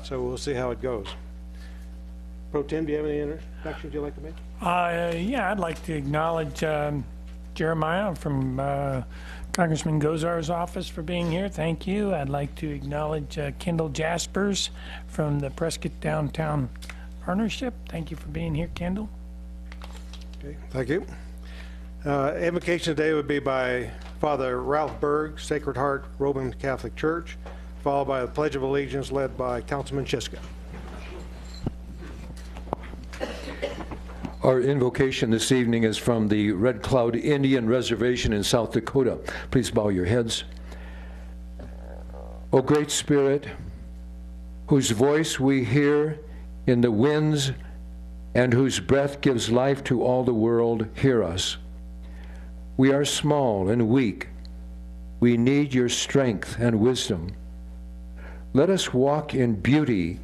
So we'll see how it goes. Pro Tem, do you have any introductions you'd like to make? Yeah, I'd like to acknowledge Jeremiah from Congressman Gozar's office for being here. Thank you. I'd like to acknowledge Kendall Jaspers from the Prescott Downtown Partnership. Thank you for being here, Kendall. Okay, thank you. Invocation today would be by Father Ralph Berg, Sacred Heart Roman Catholic Church, followed by the Pledge of Allegiance led by Councilman Chiska. Our invocation this evening is from the Red Cloud Indian Reservation in South Dakota. Please bow your heads. O Great Spirit, whose voice we hear in the winds and whose breath gives life to all the world, hear us. We are small and weak. We need your strength and wisdom. Let us walk in beauty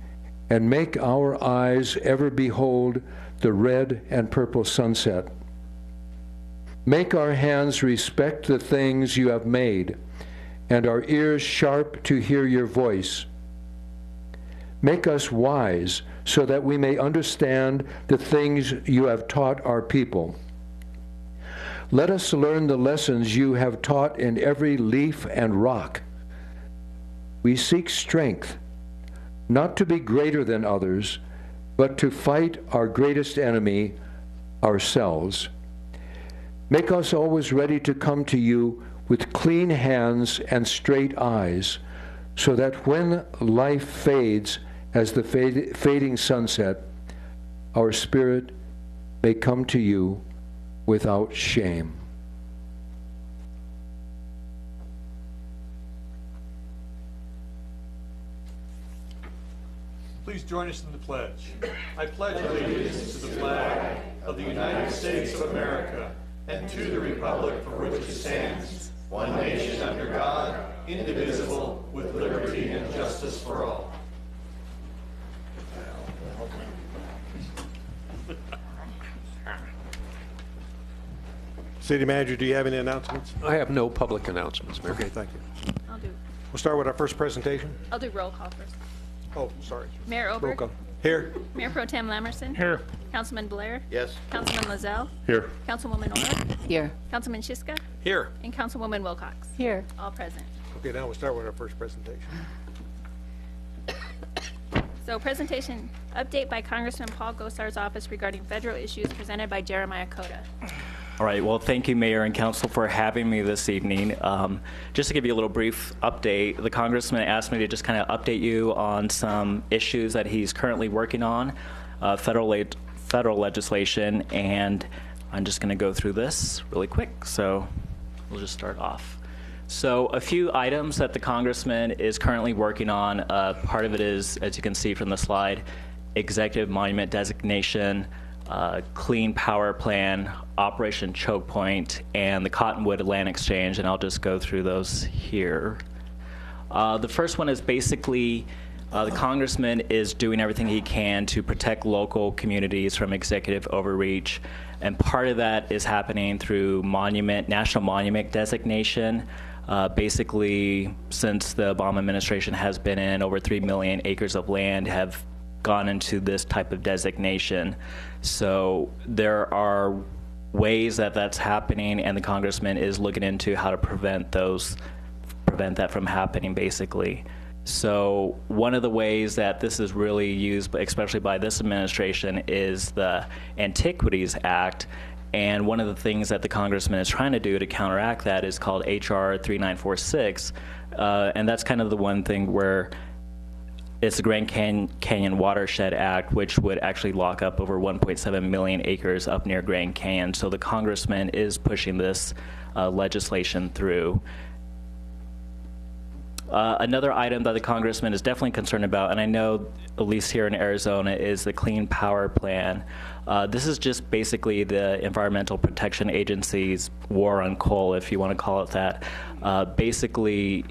and make our eyes ever behold the red and purple sunset. Make our hands respect the things you have made, and our ears sharp to hear your voice. Make us wise so that we may understand the things you have taught our people. Let us learn the lessons you have taught in every leaf and rock. We seek strength, not to be greater than others, but to fight our greatest enemy, ourselves. Make us always ready to come to you with clean hands and straight eyes, so that when life fades as the fading sunset, our spirit may come to you without shame. Please join us in the pledge. I pledge allegiance to the flag of the United States of America and to the republic for which it stands, one nation under God, indivisible, with liberty and justice for all. City Manager, do you have any announcements? I have no public announcements, Mayor. Okay, thank you. I'll We'll start with our first presentation. do roll call first. Oh, sorry. Mayor Roll Oberg. call. Here. Mayor Pro Tem Lamerson. Here. Councilman Blair. Yes. Councilman Lazell. Here. Councilwoman Orr. Here. Councilman Shiska. Here. And Councilwoman Wilcox. Here. All present. Okay, now we'll start with our first presentation. So presentation, update by Congressman Paul Gosar's office regarding federal issues presented by Jeremiah Cota. All right, well, thank you, Mayor and Council, for having me this evening. Just to give you a little brief update, the Congressman asked me to just kind of update you on some issues that he's currently working on, federal legislation, and I'm just going to go through this really quick. So we'll just start off. So a few items that the Congressman is currently working on. Part of it is, as you can see from the slide, executive monument designation, Clean Power Plan, Operation Choke Point, and the Cottonwood Land Exchange, and I'll just go through those here. The first one is basically the Congressman is doing everything he can to protect local communities from executive overreach, and part of that is happening through national monument designation. Basically, since the Obama administration has been in, over 3 million acres of land have gone into this type of designation. So there are ways that that's happening, and the Congressman is looking into how to prevent that from happening, basically. So one of the ways that this is really used, especially by this administration, is the Antiquities Act. And one of the things that the Congressman is trying to do to counteract that is called HR 3946. And that's kind of the one thing where it's the Grand Canyon Watershed Act, which would actually lock up over 1.7 million acres up near Grand Canyon. So the Congressman is pushing this legislation through. Another item that the Congressman is definitely concerned about, and I know at least here in Arizona, is the Clean Power Plan. This is just basically the Environmental Protection Agency's war on coal, if you want to call it that. Basically,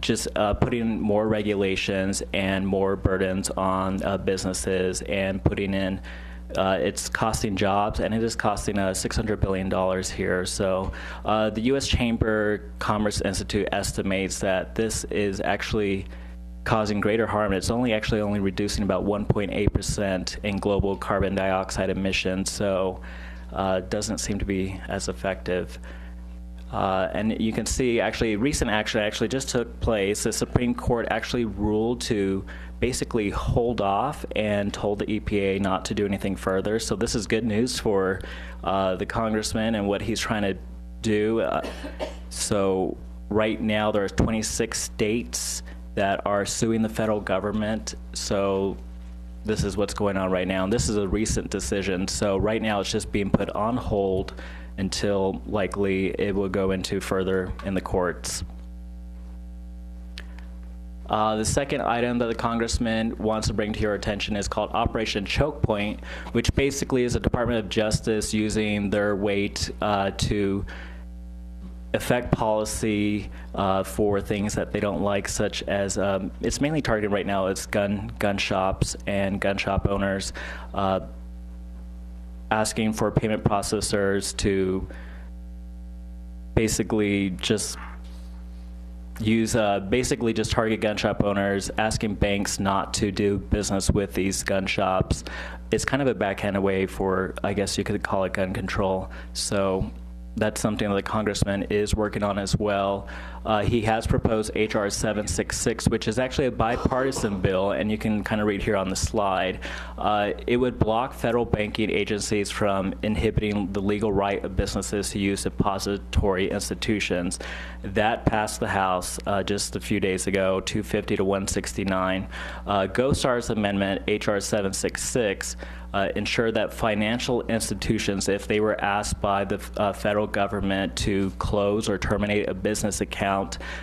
just putting more regulations and more burdens on businesses and putting in, it's costing jobs, and it is costing $600 billion here. So the U.S. Chamber Commerce Institute estimates that this is actually causing greater harm. It's actually only reducing about 1.8% in global carbon dioxide emissions, so it doesn't seem to be as effective. And you can see, actually, recent action actually just took place. The Supreme Court actually ruled to basically hold off and told the EPA not to do anything further. So this is good news for the congressman and what he's trying to do. So right now there are 26 states that are suing the federal government. So this is what's going on right now. And this is a recent decision. So right now it's just being put on hold until likely it will go into further in the courts. The second item that the congressman wants to bring to your attention is called Operation Choke Point, which basically is the Department of Justice using their weight to affect policy for things that they don't like, such as it's mainly targeted right now. It's gun shops and gun shop owners, asking for payment processors to basically just target gun shop owners, asking banks not to do business with these gun shops. It's kind of a backhanded way for, I guess you could call it, gun control. So that's something that the congressman is working on as well. He has proposed H.R. 766, which is actually a bipartisan bill, and you can kind of read here on the slide. It would block federal banking agencies from inhibiting the legal right of businesses to use depository institutions. That passed the House just a few days ago, 250 to 169. GOSTAR's amendment, H.R. 766, ensure that financial institutions, if they were asked by the federal government to close or terminate a business account,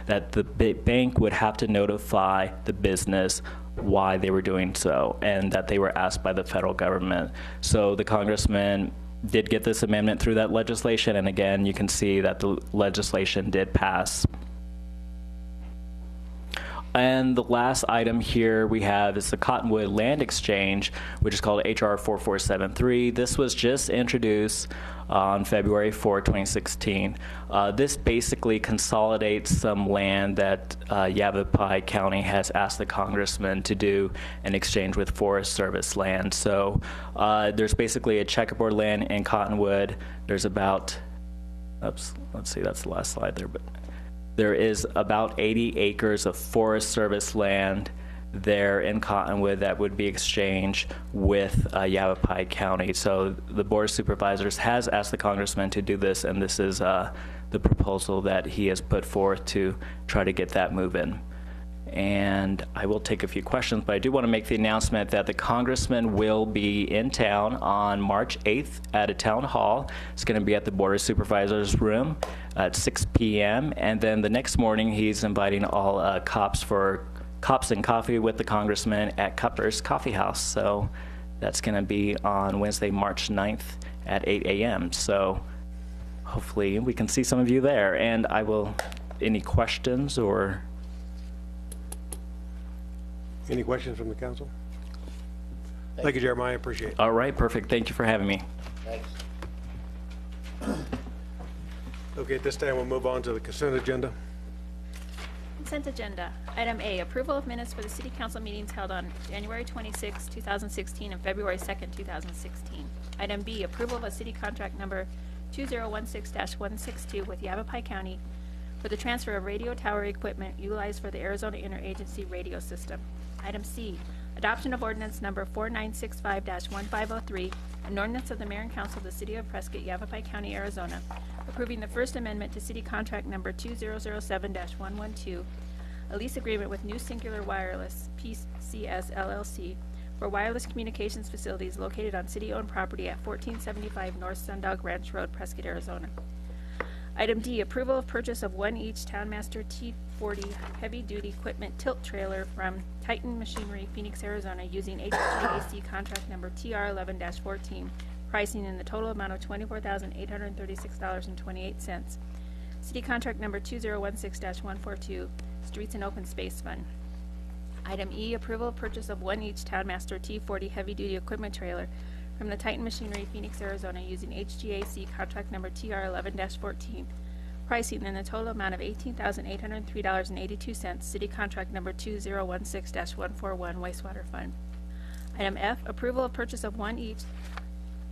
that the bank would have to notify the business why they were doing so, and that they were asked by the federal government. So the congressman did get this amendment through that legislation, and again, you can see that the legislation did pass. And the last item here we have is the Cottonwood Land Exchange, which is called HR 4473. This was just introduced on February 4, 2016. This basically consolidates some land that Yavapai County has asked the congressman to do in exchange with Forest Service land. So there's basically a checkerboard land in Cottonwood. There's about, let's see, that's the last slide there, but there is about 80 acres of Forest Service land there in Cottonwood that would be exchanged with Yavapai County. So the Board of Supervisors has asked the congressman to do this, and this is the proposal that he has put forth to try to get that moving. And I will take a few questions, but I do want to make the announcement that the congressman will be in town on March 8th at a town hall. It's going to be at the Board of Supervisors room at 6 p.m. And then the next morning, he's inviting all cops for Cops and Coffee with the congressman at Cupper's Coffee House. So that's going to be on Wednesday, March 9th at 8 a.m. So hopefully we can see some of you there. And I will, any questions or... Any questions from the council? Thank you, Jeremiah. Appreciate it. All right, perfect. Thank you for having me. Thanks. Okay, at this time, we'll move on to the consent agenda. Consent agenda. Item A, approval of minutes for the city council meetings held on January 26, 2016 and February 2nd, 2016. Item B, approval of a city contract number 2016-162 with Yavapai County for the transfer of radio tower equipment utilized for the Arizona Interagency Radio System. Item C, adoption of ordinance number 4965-1503, an ordinance of the Mayor and Council of the City of Prescott, Yavapai County, Arizona, approving the First Amendment to City Contract number 2007-112, a lease agreement with New Singular Wireless, PCS LLC, for wireless communications facilities located on city-owned property at 1475 North Sundog Ranch Road, Prescott, Arizona. Item D, approval of purchase of one each Townmaster T40 heavy-duty equipment tilt trailer from Titan Machinery, Phoenix, Arizona, using HVAC contract number TR11-14, pricing in the total amount of $24,836.28. City contract number 2016-142, Streets and Open Space Fund. Item E, approval of purchase of one each Townmaster T40 heavy-duty equipment trailer from the Titan Machinery, Phoenix, Arizona, using HGAC contract number TR11-14, pricing in the total amount of $18,803.82, city contract number 2016-141 wastewater fund. Item F, approval of purchase of one each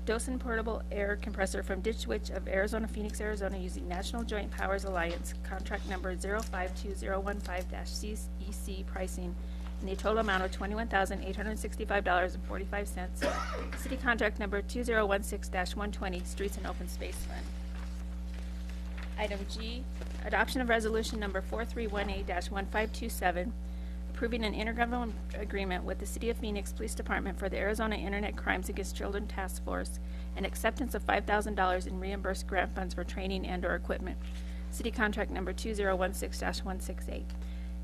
Dosen portable air compressor from Ditch Witch of Arizona, Phoenix, Arizona, using National Joint Powers Alliance contract number 052015-CEC pricing in the total amount of $21,865.45. City contract number 2016-120, Streets and Open Space Fund. Item G, adoption of resolution number 4318-1527, approving an intergovernmental agreement with the City of Phoenix Police Department for the Arizona Internet Crimes Against Children Task Force and acceptance of $5,000 in reimbursed grant funds for training and/or equipment. City contract number 2016-168.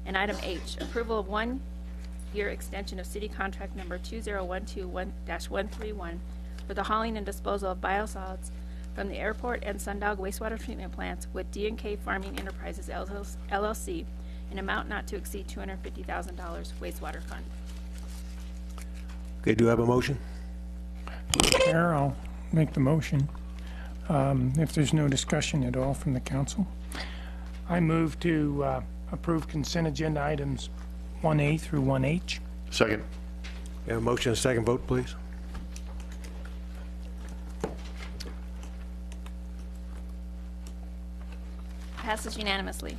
And item H, approval of 1 year extension of city contract number 2012-131 for the hauling and disposal of biosolids from the airport and Sundog wastewater treatment plants with D&K Farming Enterprises LLC, an amount not to exceed $250,000 wastewater fund. Okay, do I have a motion? Mayor, I'll make the motion. If there's no discussion at all from the council, I move to approve consent agenda items 1A through 1H. Second. We have a motion and a second vote, please. Passes unanimously.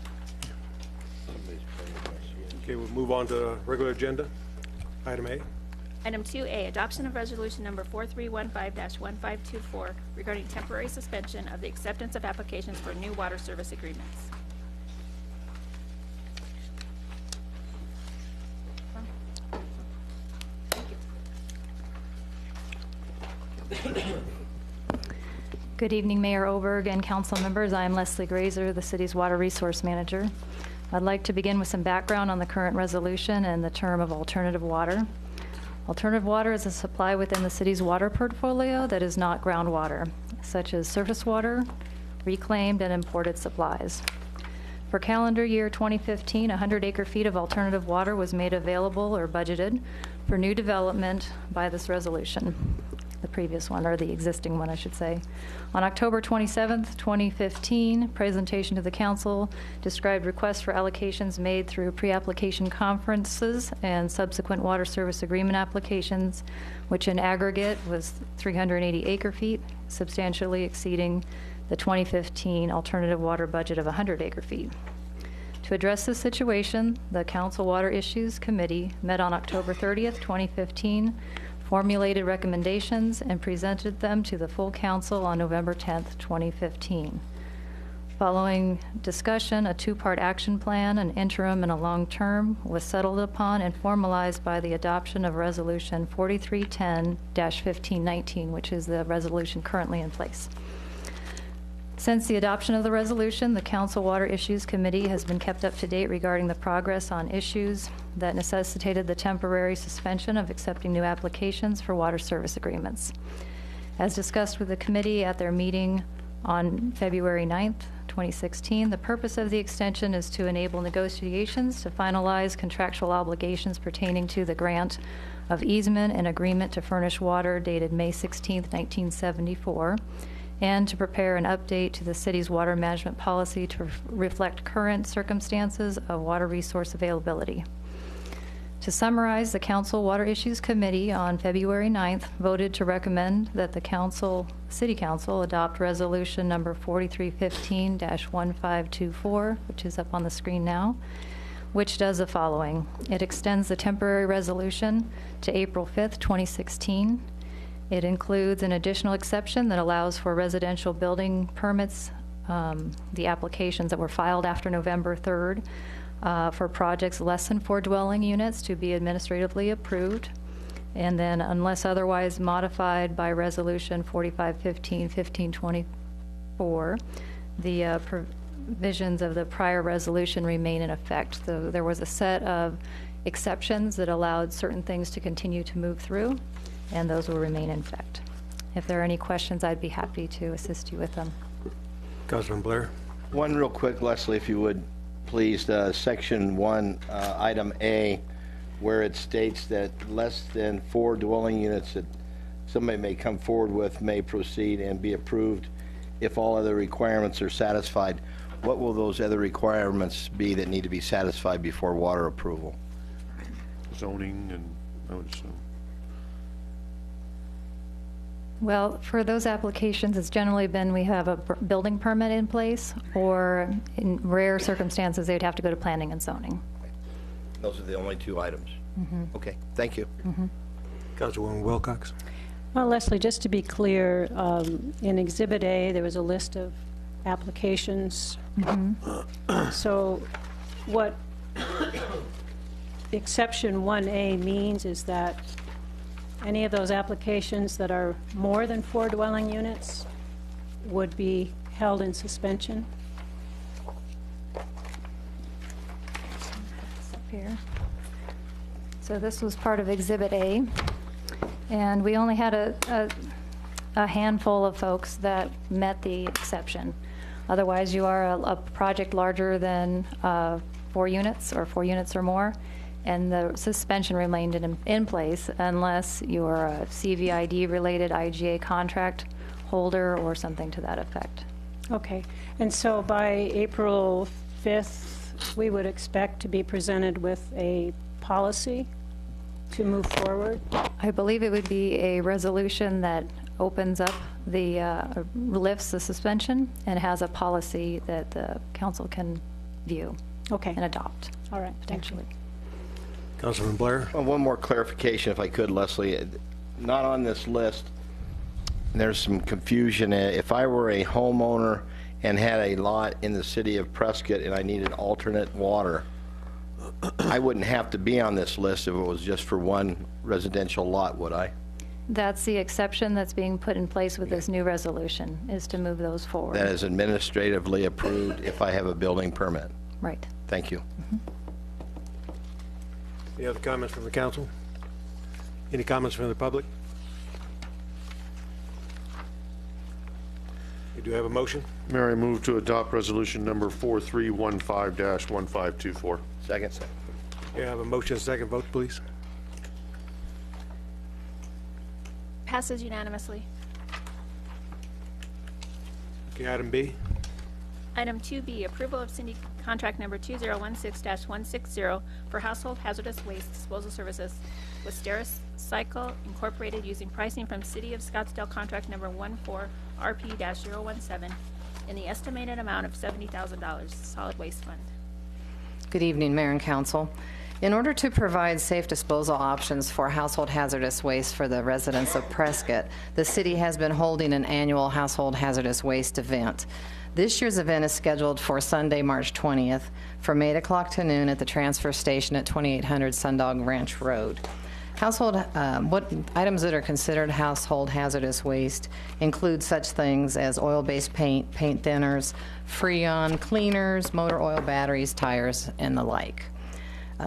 Okay, we'll move on to the regular agenda. Item A. Item 2A, adoption of resolution number 4315-1524 regarding temporary suspension of the acceptance of applications for new water service agreements. Good evening, Mayor Oberg and council members. I am Leslie Grazer, the city's water resource manager. I'd like to begin with some background on the current resolution and the term of alternative water. Alternative water is a supply within the city's water portfolio that is not groundwater, such as surface water, reclaimed and imported supplies. For calendar year 2015, 100 acre-feet of alternative water was made available or budgeted for new development by this resolution. The previous one, or the existing one, I should say. On October 27th, 2015, presentation to the council described requests for allocations made through pre-application conferences and subsequent water service agreement applications, which in aggregate was 380 acre-feet, substantially exceeding the 2015 alternative water budget of 100 acre-feet. To address this situation, the Council Water Issues Committee met on October 30th, 2015, formulated recommendations, and presented them to the full council on November 10th, 2015. Following discussion, a two-part action plan, an interim and a long-term, was settled upon and formalized by the adoption of Resolution 4310-1519, which is the resolution currently in place. Since the adoption of the resolution, the Council Water Issues Committee has been kept up to date regarding the progress on issues that necessitated the temporary suspension of accepting new applications for water service agreements. As discussed with the committee at their meeting on February 9th, 2016, the purpose of the extension is to enable negotiations to finalize contractual obligations pertaining to the grant of easement and agreement to furnish water dated May 16th, 1974, and to prepare an update to the city's water management policy to reflect current circumstances of water resource availability. To summarize, the Council Water Issues Committee on February 9th voted to recommend that the City Council adopt resolution number 4315-1524, which is up on the screen now, which does the following. It extends the temporary resolution to April 5th, 2016. It includes an additional exception that allows for residential building permits, the applications that were filed after November 3rd, for projects less than 4 dwelling units to be administratively approved. And then, unless otherwise modified by Resolution 4515-1524, the provisions of the prior resolution remain in effect. So there was a set of exceptions that allowed certain things to continue to move through, and those will remain in effect. If there are any questions, I'd be happy to assist you with them. Councilman Blair. One real quick, Leslie, if you would, please, Section 1, Item A, where it states that less than 4 dwelling units that somebody may come forward with may proceed and be approved if all other requirements are satisfied. what will those other requirements be that need to be satisfied before water approval? Zoning and, I would assume. Well, for those applications, it's generally been we have a building permit in place, or in rare circumstances, they'd have to go to planning and zoning. Those are the only two items. Okay, thank you. Councilwoman Wilcox. Well, Leslie, just to be clear, in Exhibit A, there was a list of applications. So what exception 1A means is that any of those applications that are more than 4 dwelling units would be held in suspension. Up here. So this was part of Exhibit A, and we only had a handful of folks that met the exception. Otherwise, you are a project larger than 4 units or 4 units or more, and the suspension remained in place unless you're a CVID-related IGA contract holder or something to that effect. Okay. And so by April 5th, we would expect to be presented with a policy to move forward? I believe it would be a resolution that opens up the, lifts the suspension and has a policy that the council can view Okay. and adopt, All right. Thank you. potentially. Councilman Blair. Well, one more clarification, if I could, Leslie. Not on this list, there's some confusion. If I were a homeowner and had a lot in the city of Prescott and I needed alternate water, I wouldn't have to be on this list if it was just for one residential lot, would I? That's the exception that's being put in place with this new resolution, is to move those forward. That is administratively approved if I have a building permit. Right. Thank you. Any other comments from the council? Any comments from the public? We do have a motion. Mayor, I move to adopt resolution number 4315-1524. Second. We have a motion, second vote, please. Passes unanimously. Okay, item B. Item 2B, approval of Cindy contract number 2016-160 for household hazardous waste disposal services with Stericycle Incorporated using pricing from City of Scottsdale contract number 14RP-017 in the estimated amount of $70,000, solid waste fund. Good evening, Mayor and Council. In order to provide safe disposal options for household hazardous waste for the residents of Prescott, the city has been holding an annual household hazardous waste event. This year's event is scheduled for Sunday, March 20th from 8 o'clock to noon at the transfer station at 2800 Sundog Ranch Road. What items that are considered household hazardous waste include such things as oil-based paint, paint thinners, Freon cleaners, motor oil batteries, tires, and the like.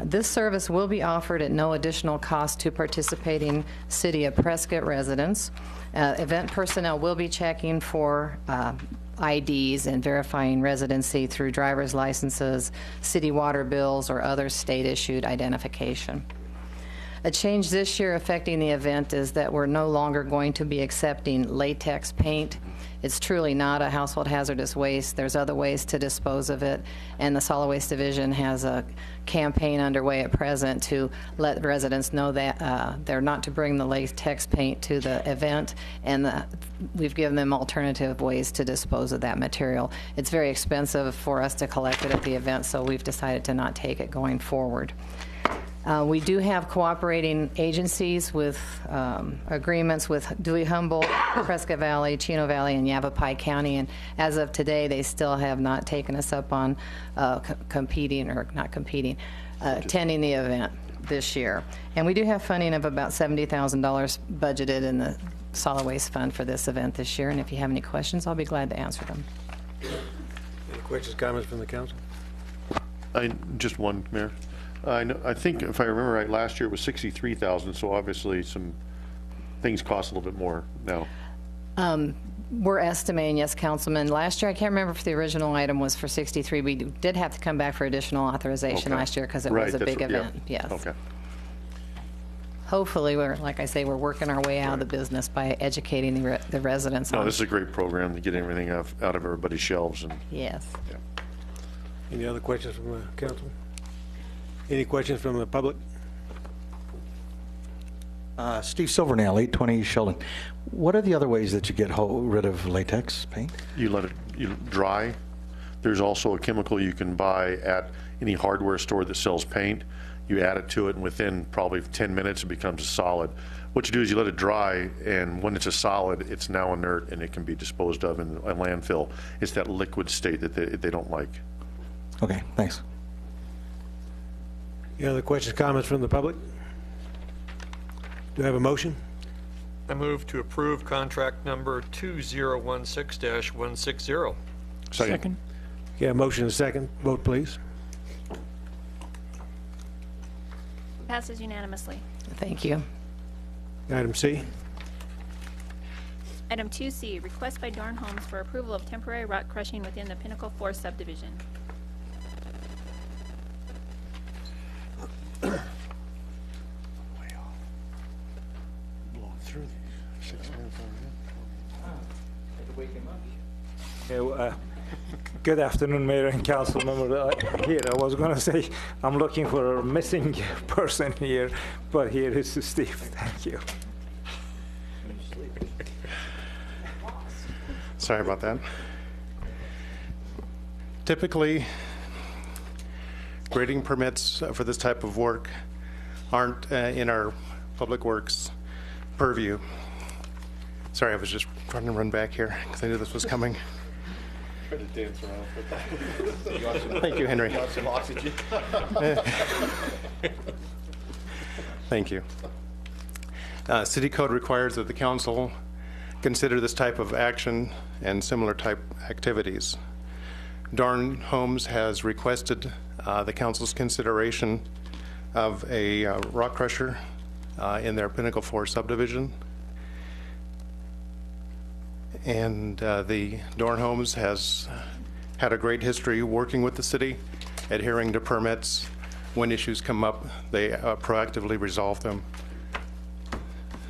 This service will be offered at no additional cost to participating City of Prescott residents. Event personnel will be checking for IDs and verifying residency through driver's licenses, city water bills, or other state-issued identification. A change this year affecting the event is that we're no longer going to be accepting latex paint. It's truly not a household hazardous waste. There's other ways to dispose of it, and the Solid Waste Division has a campaign underway at present to let residents know that they're not to bring the latex paint to the event, and we've given them alternative ways to dispose of that material. It's very expensive for us to collect it at the event, so we've decided to not take it going forward. We do have cooperating agencies with agreements with Dewey Humboldt, Prescott Valley, Chino Valley, and Yavapai County, and as of today, they still have not taken us up on attending the event this year. And we do have funding of about $70,000 budgeted in the Solid Waste Fund for this event this year, and if you have any questions, I'll be glad to answer them. Any questions, comments from the council? Just one, Mayor. I think if I remember right, last year it was 63,000, so obviously some things cost a little bit more now. We're estimating, yes, Councilman. Last year, I can't remember if the original item was for 63. We did have to come back for additional authorization last year because it was a big event. Yes. Okay. Hopefully, like I say, we're working our way out of the business by educating the residents. No, this is a great program to get everything out of everybody's shelves. And yes. Yeah. Any other questions from the council? Any questions from the public? Steve Silvernail, 820 Sheldon. What are the other ways that you get rid of latex paint? You let it dry. There's also a chemical you can buy at any hardware store that sells paint. You add it to it, and within probably 10 minutes, it becomes a solid. What you do is you let it dry, and when it's a solid, it's now inert, and it can be disposed of in a landfill. It's that liquid state that they don't like. Okay, thanks. Any other questions, comments from the public? Do I have a motion? I move to approve contract number 2016-160. Second. Okay, a motion and a second. Vote, please. Passes unanimously. Thank you. Item C. Item 2C, request by Dorn Homes for approval of temporary rock crushing within the Pinnacle 4 subdivision. Good afternoon, Mayor and Council member. Here, I was going to say I'm looking for a missing person here, but here is Steve. Thank you. Sorry about that. Typically, grading permits for this type of work aren't in our public works purview. Sorry, I was just trying to run back here because I knew this was coming. Try to dance around. Thank you, Henry. You want some oxygen? Thank you. City code requires that the council consider this type of action and similar type activities. Dorn Homes has requested the council's consideration of a rock crusher in their Pinnacle 4 subdivision. And the Dorn Homes has had a great history working with the city, adhering to permits. When issues come up, they proactively resolve them.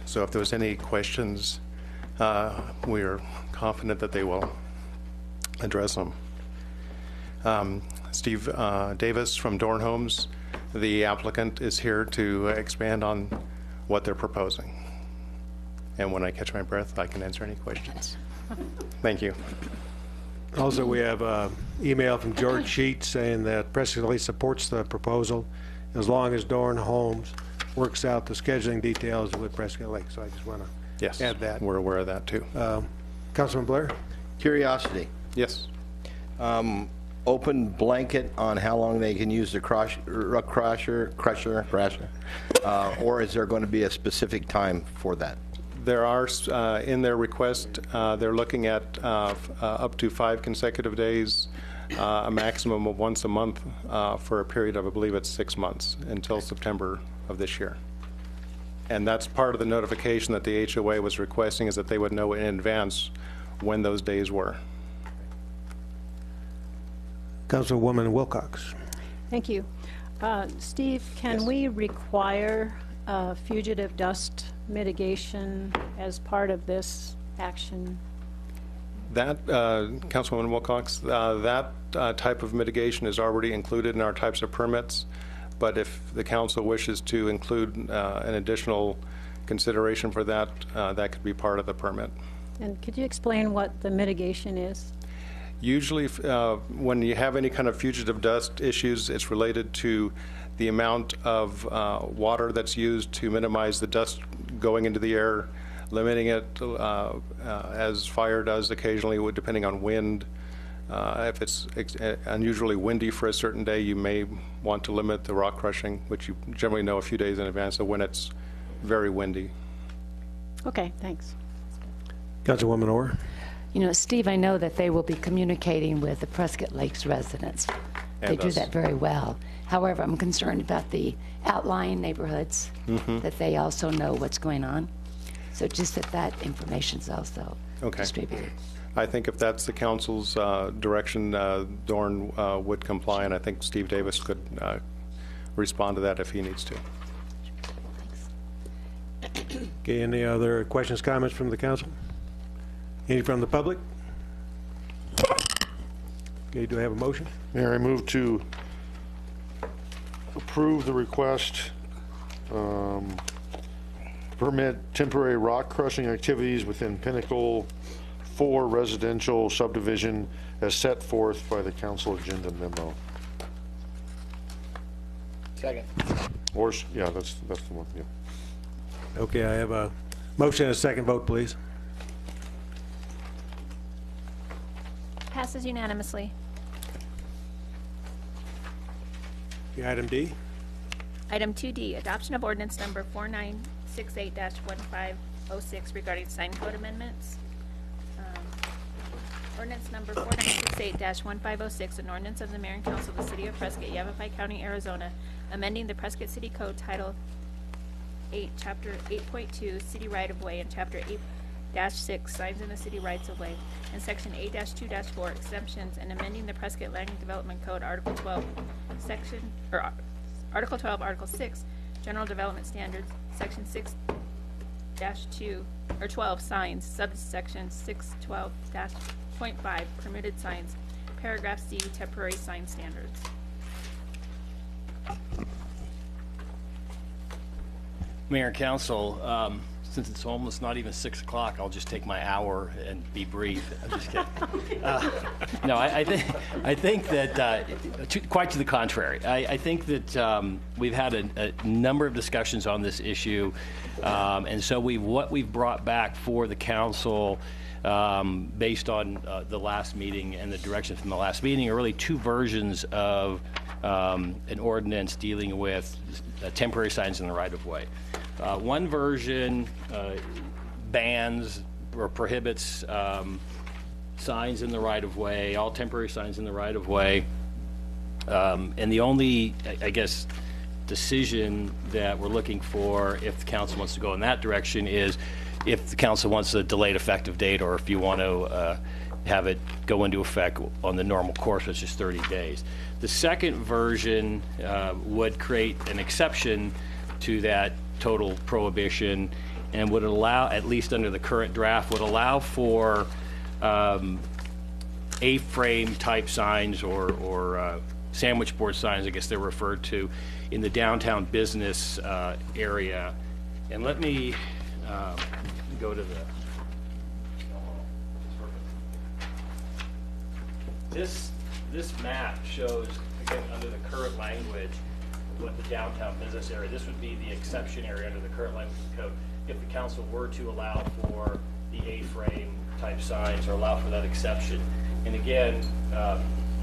So if there was any questions, we are confident that they will address them. Steve Davis from Dorn Homes, the applicant, is here to expand on what they're proposing. And when I catch my breath, I can answer any questions. Thank you. Also, we have an email from George Sheets saying that Prescott supports the proposal as long as Dorn Homes works out the scheduling details with Prescott Lake. So I just want to add that. We're aware of that too. Councilman Blair? Curiosity. Yes. Open blanket on how long they can use the crusher, or is there going to be a specific time for that? There are, in their request, they're looking at up to 5 consecutive days, a maximum of once a month for a period of, I believe it's 6 months, until September of this year. And that's part of the notification that the HOA was requesting, is that they would know in advance when those days were. Councilwoman Wilcox. Thank you. Steve, can we require fugitive dust mitigation as part of this action? That, Councilwoman Wilcox, that type of mitigation is already included in our types of permits, but if the council wishes to include an additional consideration for that, that could be part of the permit. And could you explain what the mitigation is? Usually, when you have any kind of fugitive dust issues, it's related to the amount of water that's used to minimize the dust going into the air, limiting it as fire does occasionally, depending on wind. If it's unusually windy for a certain day, you may want to limit the rock crushing, which you generally know a few days in advance of when it's very windy. Okay, thanks. Councilwoman Orr. You know, Steve, I know that they will be communicating with the Prescott Lakes residents. They do that very well. However, I'm concerned about the outlying neighborhoods, that they also know what's going on. So just that information's also distributed. I think if that's the council's direction, Dorn would comply, and I think Steve Davis could respond to that if he needs to. Okay, any other questions, comments from the council? Any from the public? Okay, do I have a motion? Mayor, I move to approve the request, permit temporary rock crushing activities within Pinnacle 4 residential subdivision as set forth by the council agenda memo. Second. Or, yeah, that's the one, yeah. Okay, I have a motion and a second vote, please. Passes unanimously. Okay, item D. Item 2D, adoption of ordinance number 4968-1506 regarding sign code amendments. Ordinance number 4968-1506, an ordinance of the mayor and council of the city of Prescott, Yavapai County, Arizona, amending the Prescott City Code Title 8, Chapter 8.2, City Right-of-Way, and Chapter 8-6, Signs in the City Rights-of-Way, and Section 8-2-4, Exemptions, and amending the Prescott Land Development Code, Article 12, Article 12, Article 6, General Development Standards, Section 6-2, or 12, Signs, subsection 612-0.5, Permitted Signs, Paragraph C, Temporary Sign Standards. Mayor and Council, since it's almost not even 6 o'clock, I'll just take my hour and be brief. I'm just kidding. No, I think that quite to the contrary. I think that we've had a number of discussions on this issue, and so what we've brought back for the council, based on the last meeting and the direction from the last meeting, are really two versions of an ordinance dealing with temporary signs in the right-of-way. One version bans or prohibits signs in the right-of-way, all temporary signs in the right-of-way, and the only, I guess, decision that we're looking for, if the council wants to go in that direction, is if the council wants a delayed effective date, or if you want to have it go into effect on the normal course, which is 30 days. The second version would create an exception to that total prohibition, and would allow, at least under the current draft, would allow for A-frame type signs or sandwich board signs, I guess they're referred to, in the downtown business area. And let me go to this map shows, again, under the current language, what the downtown business area, this would be the exception area under the current language of the code. If the council were to allow for the A-frame type signs or allow for that exception. And again,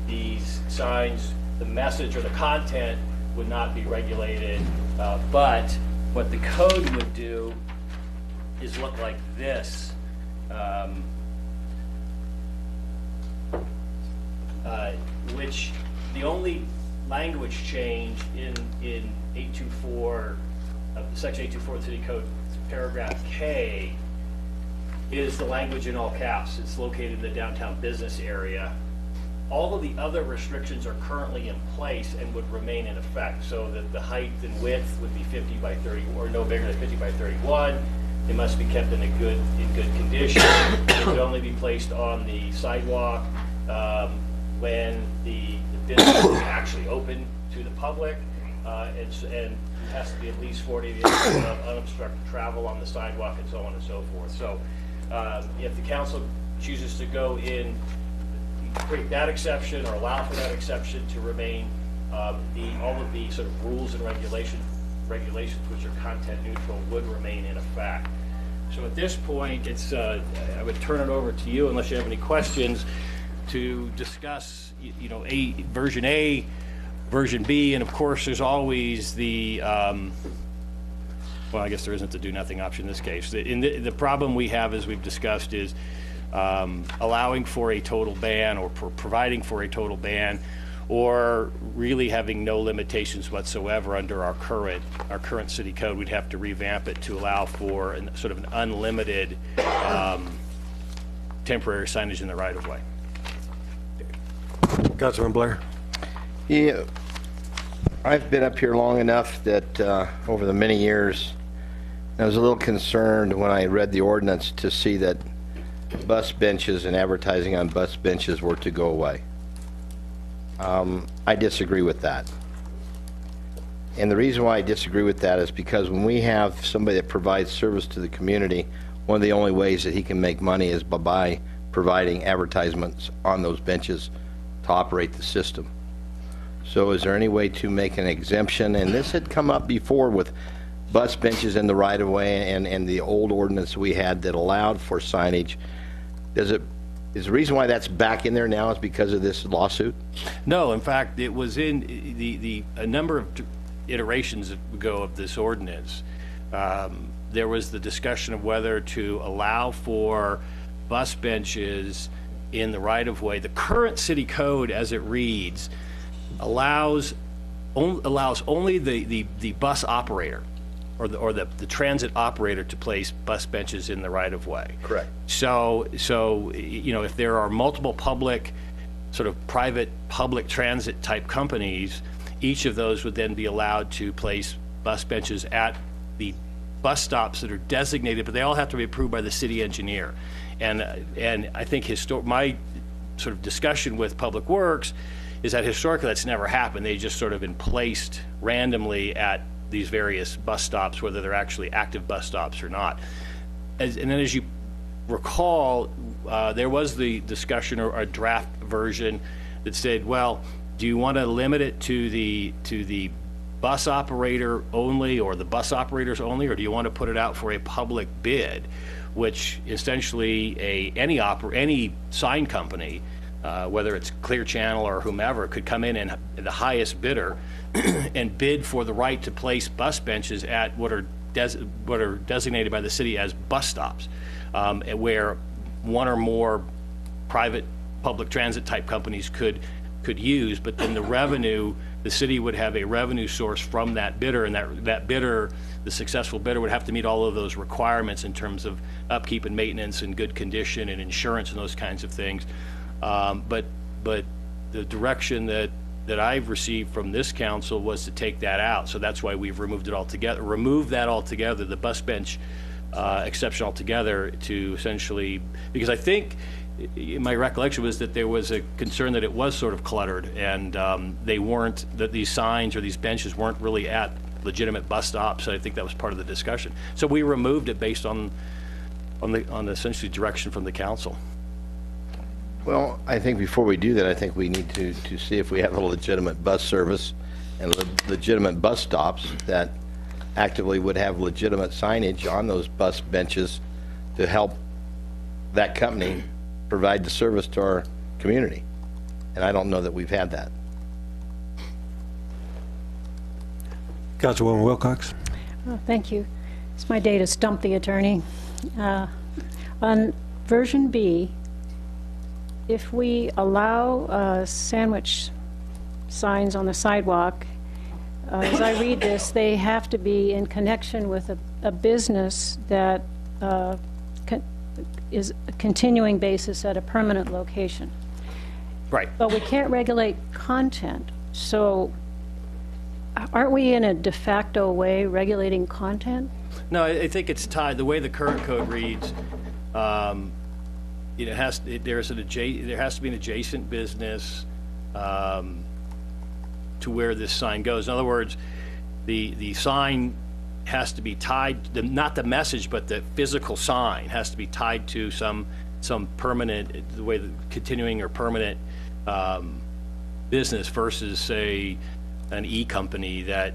these signs, the message or the content would not be regulated, but what the code would do is look like this. Which the only language change in 824, section 824 of the city code, paragraph K, is the language in all caps. It's located in the downtown business area. All of the other restrictions are currently in place and would remain in effect, so that the height and width would be 50 by 30 or no bigger than 50 by 31. They must be kept in good condition. They could only be placed on the sidewalk when the business is actually open to the public, and it has to be at least 40 feet of unobstructed travel on the sidewalk, and so on and so forth. So if the council chooses to go in, create that exception or allow for that exception to remain, all of the sort of rules and regulations which are content neutral would remain in effect. So at this point, it's I would turn it over to you, unless you have any questions, to discuss, version A, version B, and of course there's always the, well, I guess there isn't the do nothing option in this case. The problem we have, as we've discussed, is allowing for a total ban or providing for a total ban, or really having no limitations whatsoever under our current city code. We'd have to revamp it to allow for sort of an unlimited temporary signage in the right-of-way. Councilman Blair. Yeah, I've been up here long enough that over the many years, I was a little concerned when I read the ordinance to see that bus benches and advertising on bus benches were to go away. I disagree with that. And the reason why I disagree with that is because when we have somebody that provides service to the community, one of the only ways that he can make money is by providing advertisements on those benches to operate the system. So is there any way to make an exemption? And this had come up before with bus benches in the right-of-way and the old ordinance we had that allowed for signage. Is the reason why that's back in there now is because of this lawsuit? No, in fact, it was in a number of iterations ago of this ordinance. There was the discussion of whether to allow for bus benches in the right-of-way. The current city code, as it reads, allows only the bus operator or the transit operator to place bus benches in the right-of-way. Correct. So if there are multiple public, sort of private public transit type companies, each of those would then be allowed to place bus benches at the bus stops that are designated, but they all have to be approved by the city engineer. And I think my sort of discussion with Public Works is that historically that's never happened. They just sort of been placed randomly at these various bus stops, whether they're actually active bus stops or not. And then as you recall, there was the discussion or a draft version that said, well, do you want to limit it to the bus operator only or the bus operators only, or do you want to put it out for a public bid, which essentially any sign company, whether it's Clear Channel or whomever, could come in and the highest bidder and bid for the right to place bus benches at what are designated by the city as bus stops, where one or more private public transit type companies could use, but then the city would have a revenue source from that bidder, and that bidder, the successful bidder, would have to meet all of those requirements in terms of upkeep and maintenance and good condition and insurance and those kinds of things. But the direction that I've received from this council was to take that out. So that's why we've removed that altogether, the bus bench exception altogether, to essentially, because I think my recollection was that there was a concern that it was sort of cluttered, and that these signs or these benches weren't really at legitimate bus stops. So I think that was part of the discussion. So we removed it based on the essentially direction from the council. Well, I think before we do that, I think we need to see if we have a legitimate bus service and legitimate bus stops that actively would have legitimate signage on those bus benches to help that company provide the service to our community. And I don't know that we've had that. Councilwoman Wilcox. Oh, thank you. It's my day to stump the attorney. On version B, if we allow sandwich signs on the sidewalk, as I read this, they have to be in connection with a business that is a continuing basis at a permanent location. Right. But we can't regulate content. So aren't we in a de facto way regulating content? No, I think it's tied. The way the current code reads, there has to be an adjacent business to where this sign goes. In other words, the sign has to be tied, not the message, but the physical sign has to be tied to some permanent, the way the continuing or permanent business versus, say, an e-company that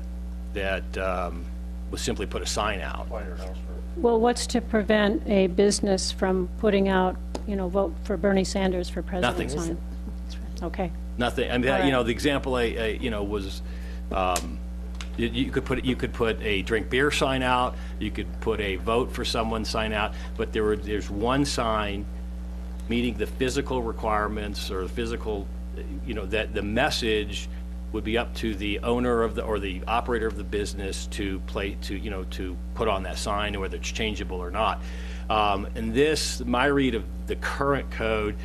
would simply put a sign out. Well, what's to prevent a business from putting out, vote for Bernie Sanders for president Nothing. sign? Okay. Nothing. I mean, All right. the example was, you could put a drink beer sign out. You could put a vote for someone sign out. But there's one sign meeting the physical requirements or the physical, that the message would be up to the owner of or the operator of the business to put on that sign, whether it's changeable or not. And my read of the current code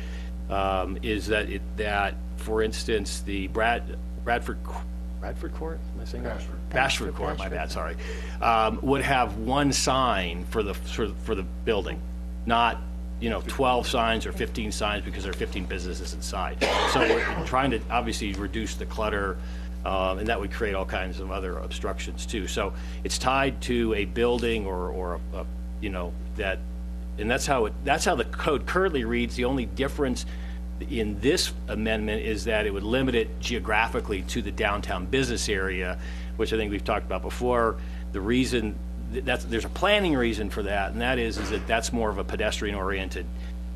is that for instance, the Bradford Court, am I saying that? Bashford Court, my bad, sorry, would have one sign for the building, not 12 signs or 15 signs because there are 15 businesses inside. So we're trying to obviously reduce the clutter, and that would create all kinds of other obstructions too. So it's tied to a building or that, and that's how the code currently reads. The only difference in this amendment is that it would limit it geographically to the downtown business area, which I think we've talked about before. The reason there's a planning reason for that, and that is that that's more of a pedestrian-oriented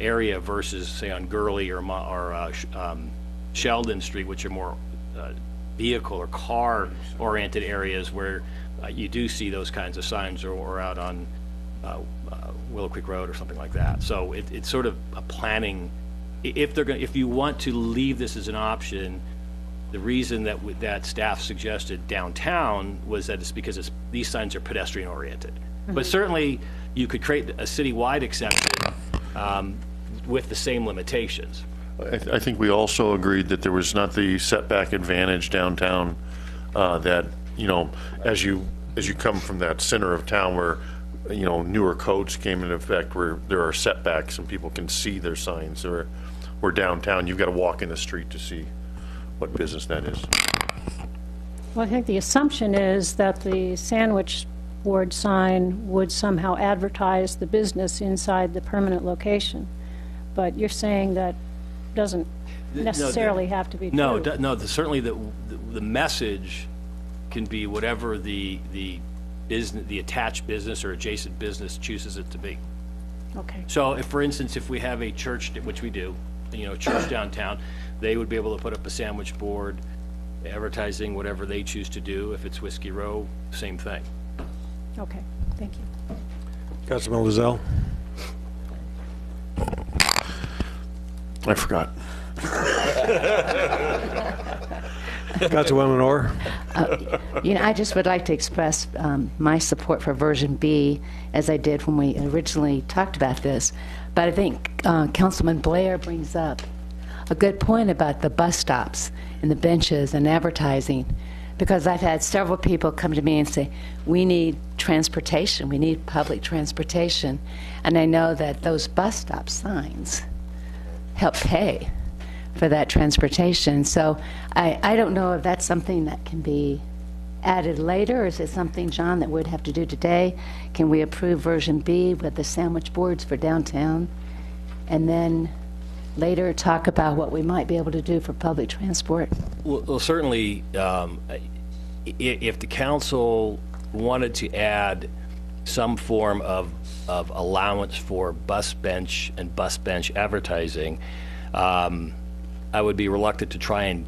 area versus, say, on Gurley or Sheldon Street, which are more vehicle or car-oriented areas where you do see those kinds of signs, or out on Willow Creek Road or something like that. So it's sort of a planning. If you want to leave this as an option, the reason that staff suggested downtown was that it's because these signs are pedestrian oriented. But certainly you could create a citywide exception with the same limitations. I think we also agreed that there was not the setback advantage downtown, that, as you come from that center of town where, newer codes came into effect where there are setbacks and people can see their signs, or downtown, you've got to walk in the street to see what business that is. Well, I think the assumption is that the sandwich board sign would somehow advertise the business inside the permanent location. But you're saying that doesn't necessarily have to be true. No, certainly the message can be whatever the business, the attached business or adjacent business chooses it to be. Okay. So if, for instance, if we have a church, which we do, church downtown, they would be able to put up a sandwich board advertising whatever they choose to do. If it's Whiskey Row, same thing. Okay, thank you. Councilman Lozelle. I forgot. Councilwoman Orr. I just would like to express my support for version B, as I did when we originally talked about this. But I think Councilman Blair brings up a good point about the bus stops and the benches and advertising, because I've had several people come to me and say, we need transportation, we need public transportation. And I know that those bus stop signs help pay for that transportation. So I don't know if that's something that can be added later, or is it something, John, that we'd have to do today? Can we approve version B with the sandwich boards for downtown, and then later talk about what we might be able to do for public transport? Well, certainly, if the council wanted to add some form of allowance for bus bench and bus bench advertising, I would be reluctant to try and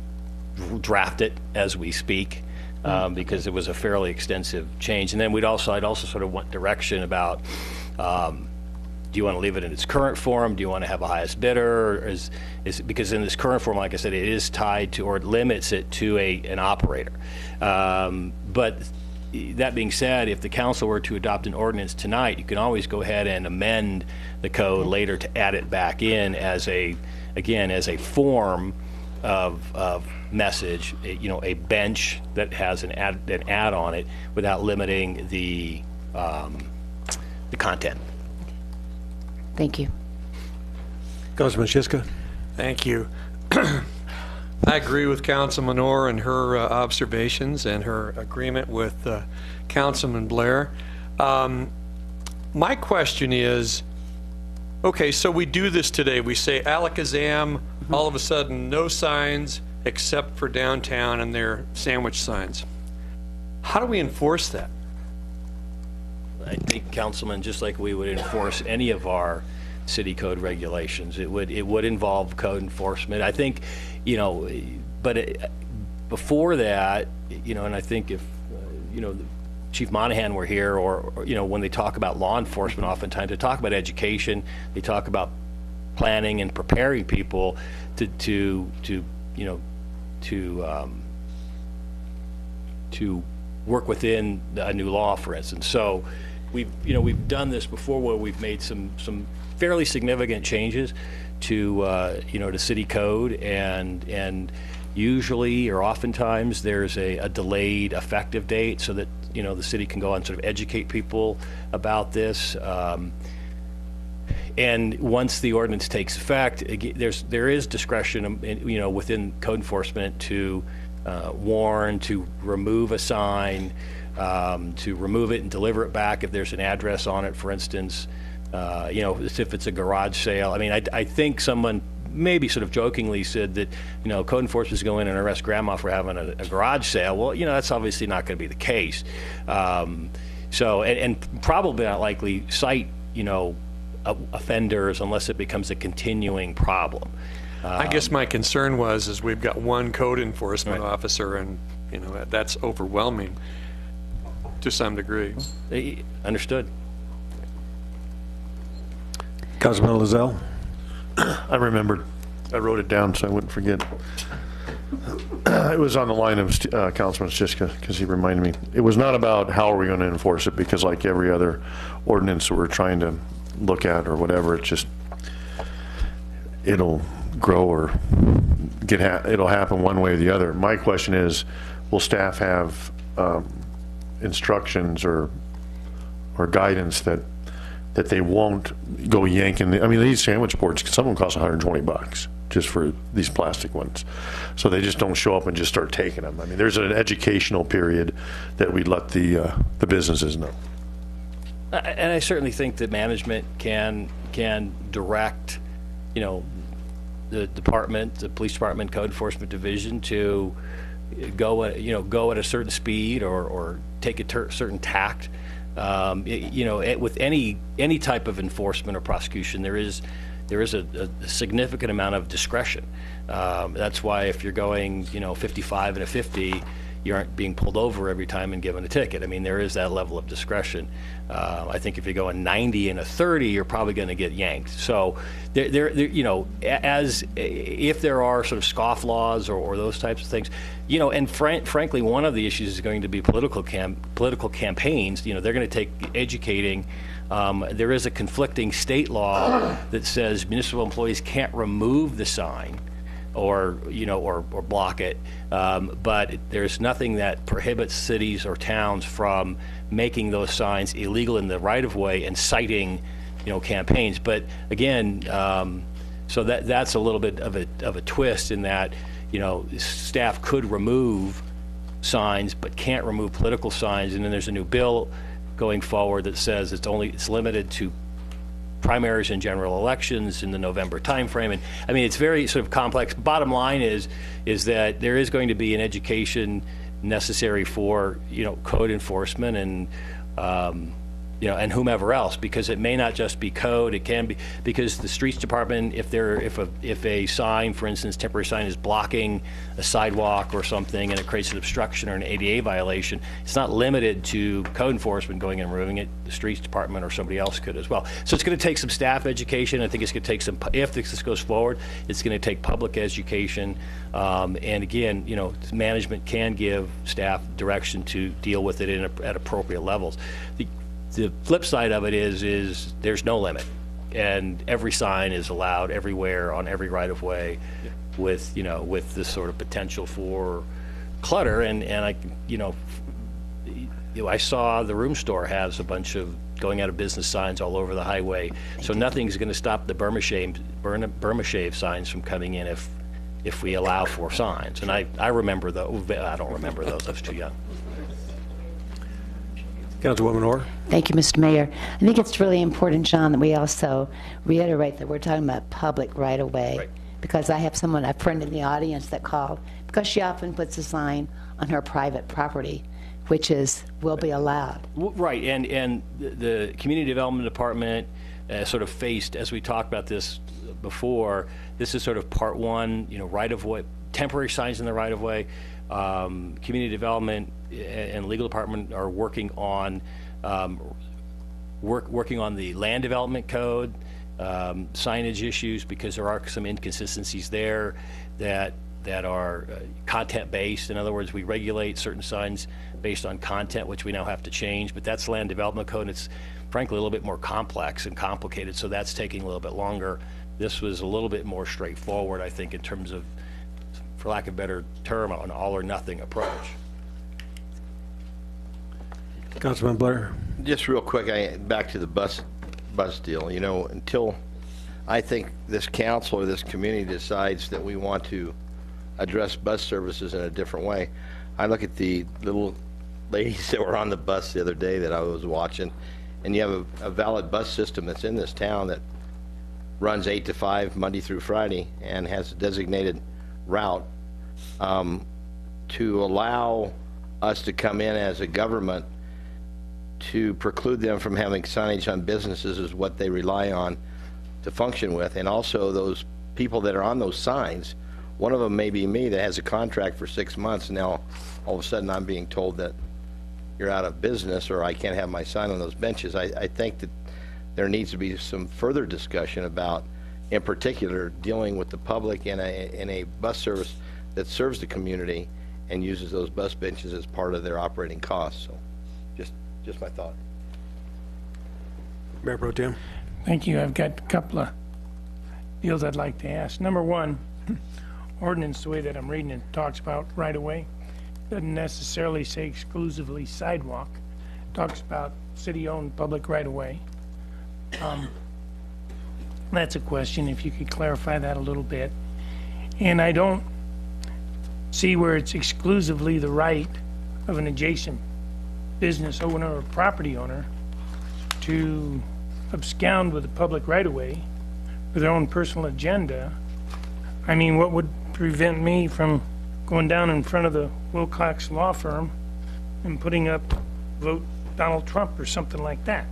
draft it as we speak, because it was a fairly extensive change. And then I'd also sort of want direction about, do you want to leave it in its current form? Do you want to have a highest bidder? Or is because in this current form, like I said, it is tied to, or it limits it to an operator. But that being said, if the council were to adopt an ordinance tonight, you can always go ahead and amend the code later to add it back in as a form of message, a bench that has an ad on it without limiting the content. Thank you. Councilman Shiska. Thank you. I agree with Councilman Orr and her observations and her agreement with Councilman Blair. My question is, okay, so we do this today. We say Alakazam, all of a sudden no signs except for downtown and their sandwich signs. How do we enforce that? I think, Councilman, just like we would enforce any of our city code regulations, it would involve code enforcement. I think, before that, and I think if, Chief Monahan were here, or when they talk about law enforcement, oftentimes they talk about education, they talk about planning and preparing people to work within a new law, for instance. So we've done this before, where we've made some fairly significant changes to city code, and usually or oftentimes there's a delayed effective date so that the city can go and sort of educate people about this. And once the ordinance takes effect, there is discretion, within code enforcement to warn, to remove a sign, to remove it and deliver it back if there's an address on it, for instance. If it's a garage sale. I mean, I think someone maybe sort of jokingly said that, code enforcement is going in and arrest grandma for having a garage sale. Well, that's obviously not going to be the case. And probably not likely cite, offenders unless it becomes a continuing problem. I guess my concern is we've got one code enforcement officer, and that's overwhelming to some degree. Understood. Councilman Lozelle? I remembered. I wrote it down so I wouldn't forget. It was on the line of Councilman Stichka, because he reminded me. It was not about how are we going to enforce it, because like every other ordinance we're trying to look at or whatever, it's just, it'll grow or it'll happen one way or the other. My question is, will staff have instructions or guidance that they won't go yanking these sandwich boards, some of them cost $120 just for these plastic ones. So they just don't show up and just start taking them. There's an educational period that we let the businesses know. And I certainly think that management can direct, the department, the police department, code enforcement division to go at a certain speed or take a certain tact. With any type of enforcement or prosecution, there is a significant amount of discretion. That's why if you're going, 55 and a 50, you aren't being pulled over every time and given a ticket. There is that level of discretion. I think if you're going 90 and a 30, you're probably going to get yanked. So if there are sort of scofflaws or those types of things, and frankly, one of the issues is going to be political campaigns. They're going to take educating. There is a conflicting state law that says municipal employees can't remove the sign or block it, but there's nothing that prohibits cities or towns from making those signs illegal in the right-of-way and citing campaigns. But again, so that's a little bit of a twist in that staff could remove signs but can't remove political signs. And then there's a new bill going forward that says it's limited to primaries and general elections in the November timeframe. And it's very sort of complex. Bottom line is that there is going to be an education necessary for code enforcement and and whomever else, because it may not just be code. It can be because the streets department, if a sign, for instance, temporary sign is blocking a sidewalk or something and it creates an obstruction or an ADA violation, it's not limited to code enforcement going and removing it. The streets department or somebody else could as well. So it's going to take some staff education. I think it's going to take if this goes forward, it's going to take public education. And again, management can give staff direction to deal with it at appropriate levels. The flip side of it is there's no limit, and every sign is allowed everywhere on every right-of-way, with this sort of potential for clutter. And I saw the Room Store has a bunch of going out of business signs all over the highway, so nothing's going to stop the Burma Shave signs from coming in if we allow for signs. And I remember those. I don't remember those. I was too young. Councilwoman Orr. Thank you, Mr. Mayor. I think it's really important, John, that we also reiterate that we're talking about public right-of-way. Right. Because I have a friend in the audience that called, because she often puts a sign on her private property, which will be allowed. Right, and the Community Development Department sort of faced, as we talked about this before, this is sort of part one, right-of-way, temporary signs in the right-of-way. Community Development and Legal Department are working on working on the Land Development Code, signage issues, because there are some inconsistencies there that are content-based. In other words, we regulate certain signs based on content, which we now have to change, but that's Land Development Code, and it's frankly a little bit more complex and complicated, so that's taking a little bit longer. This was a little bit more straightforward, I think, in terms of, for lack of a better term, an all-or-nothing approach. Councilman Blair. Just real quick, back to the bus bus deal. You know, until I think this council or this community decides that we want to address bus services in a different way. I look at the little ladies that were on the bus the other day that I was watching, and you have a valid bus system that's in this town that runs 8 to 5 Monday through Friday and has a designated route. To allow us to come in as a government to preclude them from having signage on businesses is what they rely on to function with. And also those people that are on those signs, one of them may be me that has a contract for 6 months. Now all of a sudden I'm being told that you're out of business or I can't have my sign on those benches. I think that there needs to be some further discussion about, in particular, dealing with the public in a bus service that serves the community and uses those bus benches as part of their operating costs. So just my thought. Mayor Pro Tem. Thank you. I've got a couple of deals I'd like to ask. Number one, ordinance, the way that I'm reading it, talks about right-of-way. Doesn't necessarily say exclusively sidewalk. Talks about city-owned public right-of-way. That's a question, if you could clarify that a little bit. And I don't see where it's exclusively the right of an adjacent business owner or property owner to abscond with the public right-of-way for their own personal agenda. I mean, what would prevent me from going down in front of the Wilcox law firm and putting up vote Donald Trump or something like that?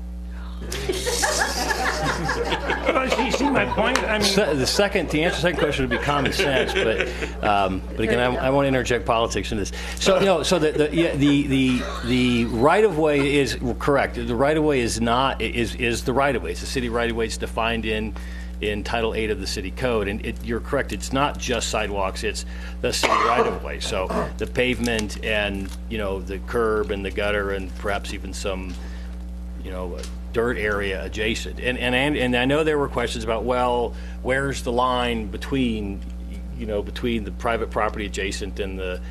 You see my point? I mean, To answer the second question would be common sense, but again, I won't interject politics in this. So the right of way is correct. The right of way is the right of way. It's the city right of way. It's defined in Title 8 of the City Code, and you're correct. It's not just sidewalks. It's the city right of way. So the pavement and the curb and the gutter and perhaps even some dirt area adjacent. And I know there were questions about, well, where's the line between the private property adjacent and the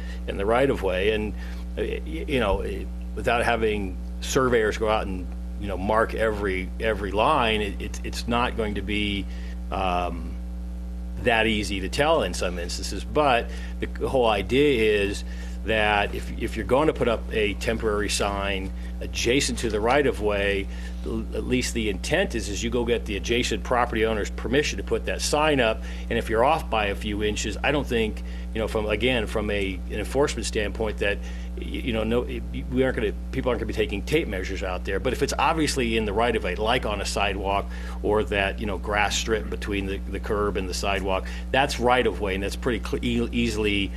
right of way, and without having surveyors go out and mark every line, it's not going to be that easy to tell in some instances. But the whole idea is that if you're going to put up a temporary sign adjacent to the right-of-way, at least the intent is you go get the adjacent property owner's permission to put that sign up. And if you're off by a few inches, I don't think, from an enforcement standpoint, that people aren't going to be taking tape measures out there. But if it's obviously in the right-of-way, like on a sidewalk or that grass strip between the curb and the sidewalk, that's right-of-way, and that's pretty easily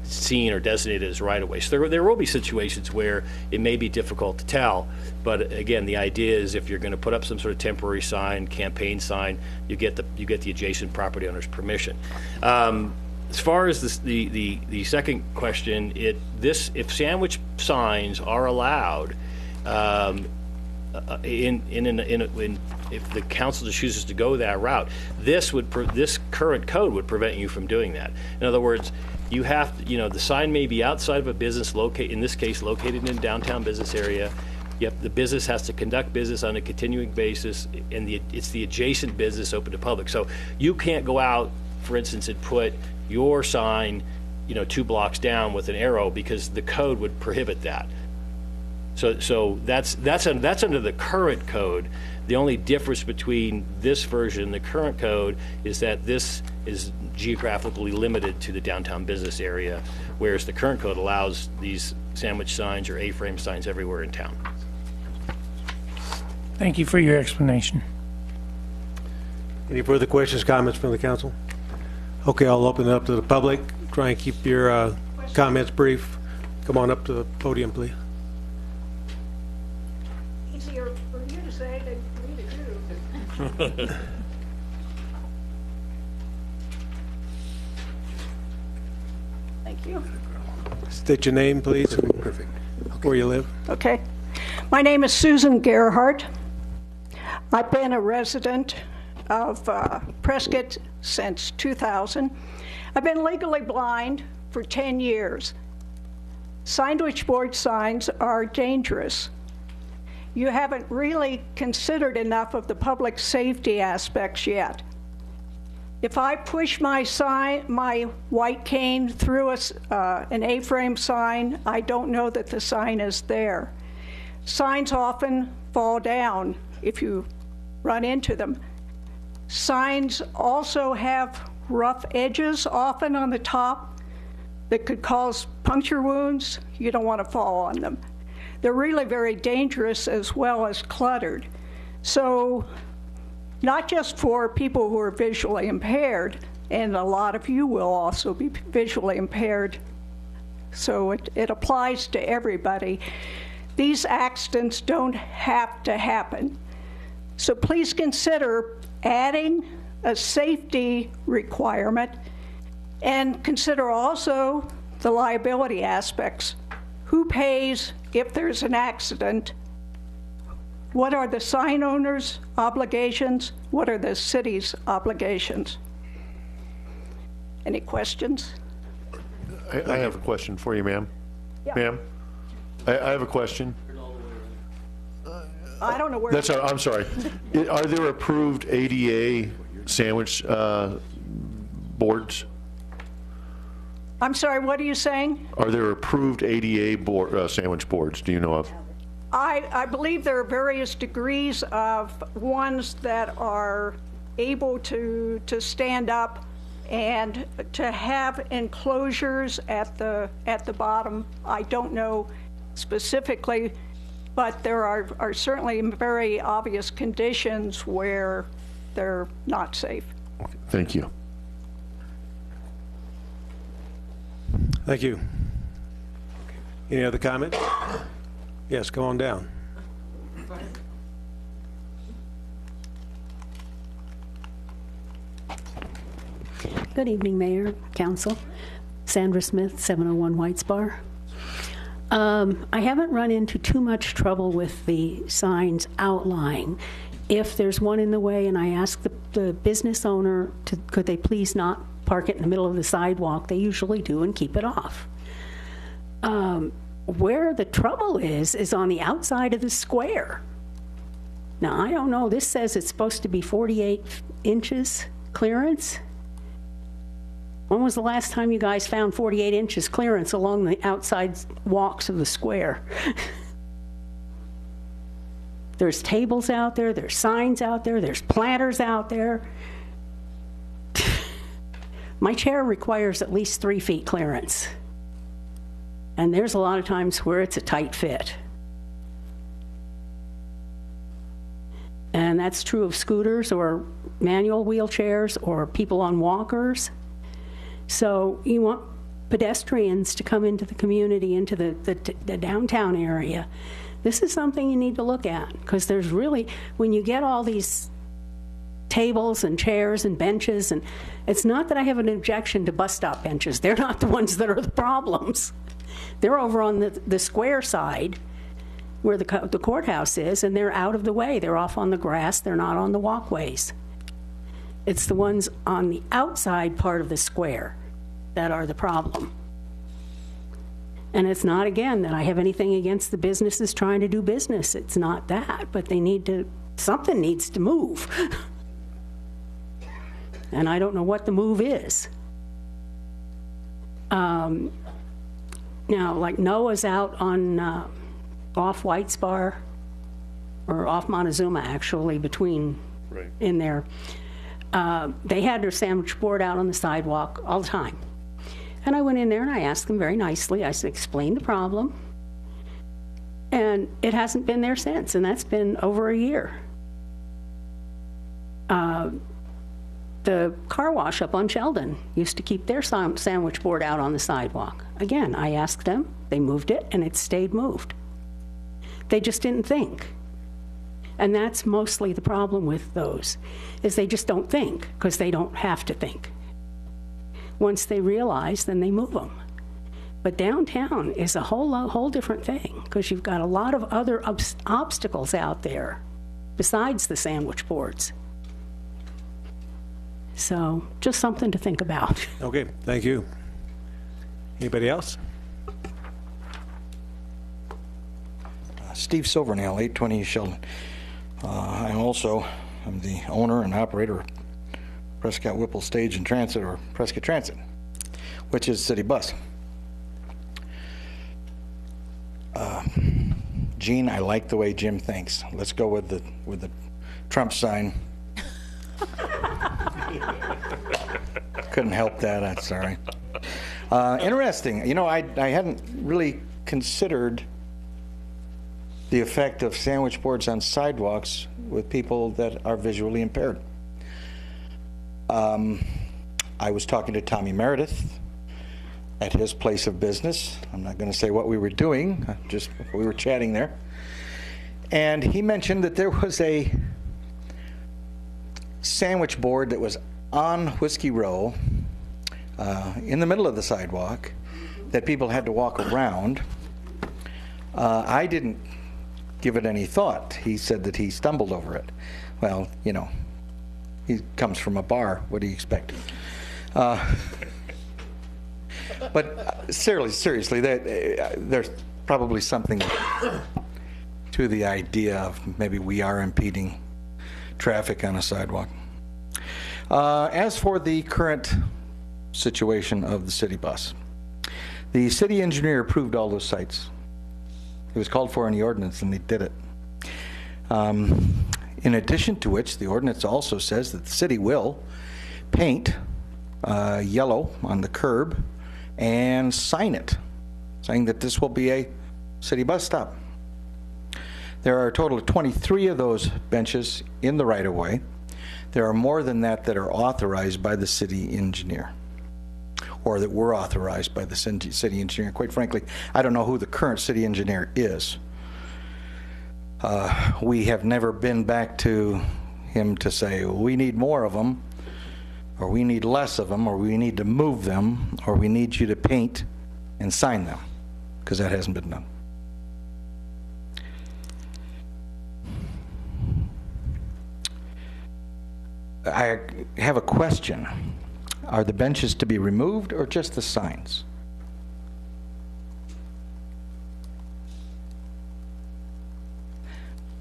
seen or designated as right-of-way. So there will be situations where it may be difficult to tell, but again, the idea is if you're going to put up some sort of temporary sign, campaign sign, you get the adjacent property owner's permission. As far as the second question, if sandwich signs are allowed, if the council chooses to go that route, this current code would prevent you from doing that. In other words, you have to, the sign may be outside of a business located in a downtown business area. The business has to conduct business on a continuing basis, and it's the adjacent business open to public. So you can't go out, for instance, and put your sign, 2 blocks down with an arrow, because the code would prohibit that. So that's under the current code. The only difference between this version and the current code is that this is geographically limited to the downtown business area, whereas the current code allows these sandwich signs or A-frame signs everywhere in town. Thank you for your explanation. Any further questions, comments from the council? Okay, I'll open it up to the public. Try and keep your comments brief. Come on up to the podium, please. Easier for you to say than for me to do. Thank you. State your name, please. Perfect. Where you live. Okay. My name is Susan Gerhardt. I've been a resident of Prescott since 2000. I've been legally blind for 10 years. Sandwich board signs are dangerous. you haven't really considered enough of the public safety aspects yet. If I push my white cane through an A-frame sign, I don't know that the sign is there. Signs often fall down if you run into them. Signs also have rough edges, often on the top, that could cause puncture wounds. You don't want to fall on them. They're really very dangerous as well as cluttered. So not just for people who are visually impaired, and a lot of you will also be visually impaired, so it applies to everybody. These accidents don't have to happen. So please consider adding a safety requirement, and consider also the liability aspects. Who pays if there's an accident? What are the sign owner's obligations? What are the city's obligations? Any questions? I have a question for you, ma'am. Yeah. Ma'am, I have a question. I don't know where. I'm sorry. Are there approved ADA sandwich boards? I'm sorry, what are you saying? Are there approved ADA sandwich boards? Do you know of? I believe there are various degrees of ones that are able to stand up and to have enclosures at the bottom. I don't know specifically, but there are certainly very obvious conditions where they're not safe. Thank you. Thank you. Any other comments? Yes, go on down. Good evening, Mayor, Council. Sandra Smith, 701 Whites Bar. I haven't run into too much trouble with the signs outlying. If there's one in the way and I ask the business owner, could they please not park it in the middle of the sidewalk, they usually do and keep it off. Where the trouble is on the outside of the square. Now, I don't know, this says it's supposed to be 48 inches clearance. When was the last time you guys found 48 inches clearance along the outside walks of the square? There's tables out there, there's signs out there, there's planters out there. My chair requires at least 3 feet clearance. And there's a lot of times where it's a tight fit. And that's true of scooters or manual wheelchairs or people on walkers. So you want pedestrians to come into the community, into the downtown area. This is something you need to look at, because there's really, when you get all these tables and chairs and benches, and it's not that I have an objection to bus stop benches. They're not the ones that are the problems. They're over on the square side where the courthouse is, and they're out of the way. They're off on the grass. They're not on the walkways. It's the ones on the outside part of the square that are the problem. And it's not, again, that I have anything against the businesses trying to do business. It's not that, but they need to, something needs to move. And I don't know what the move is. Now, like Noah's out on off Whites Bar, or off Montezuma, actually, between in there. They had their sandwich board out on the sidewalk all the time. And I went in there and I asked them very nicely, I said, explain the problem. And it hasn't been there since, and that's been over a year. The car wash up on Sheldon used to keep their sandwich board out on the sidewalk. Again, I asked them, they moved it, and it stayed moved. They just didn't think. And that's mostly the problem with those, is they just don't think, because they don't have to think. Once they realize, then they move them. But downtown is a whole different thing, because you've got a lot of other obstacles out there besides the sandwich boards. So just something to think about. Okay, thank you. Anybody else? Steve Silvernail, 820 Sheldon. I'm the owner and operator of Prescott Whipple Stage and Transit, or Prescott Transit, which is city bus. Gene, I like the way Jim thinks. Let's go with the Trump sign. Couldn't help that. I'm sorry. Interesting. You know, I hadn't really considered the effect of sandwich boards on sidewalks with people that are visually impaired. I was talking to Tommy Meredith at his place of business. I'm not going to say what we were doing, just we were chatting there. And he mentioned that there was a sandwich board that was on Whiskey Row in the middle of the sidewalk that people had to walk around. I didn't give it any thought. He said that he stumbled over it. Well, you know, he comes from a bar. What do you expect? But seriously, there's probably something to the idea of maybe we are impeding traffic on a sidewalk. As for the current situation of the city bus, the city engineer approved all those sites. It was called for in the ordinance, and they did it. In addition to which, the ordinance also says that the city will paint yellow on the curb and sign it, saying that this will be a city bus stop. There are a total of 23 of those benches in the right-of-way. There are more than that that are authorized by the city engineer, or that were authorized by the city engineer. Quite frankly, I don't know who the current city engineer is. We have never been back to him to say, we need more of them, or we need less of them, or we need to move them, or we need you to paint and sign them, because that hasn't been done. I have a question. Are the benches to be removed or just the signs?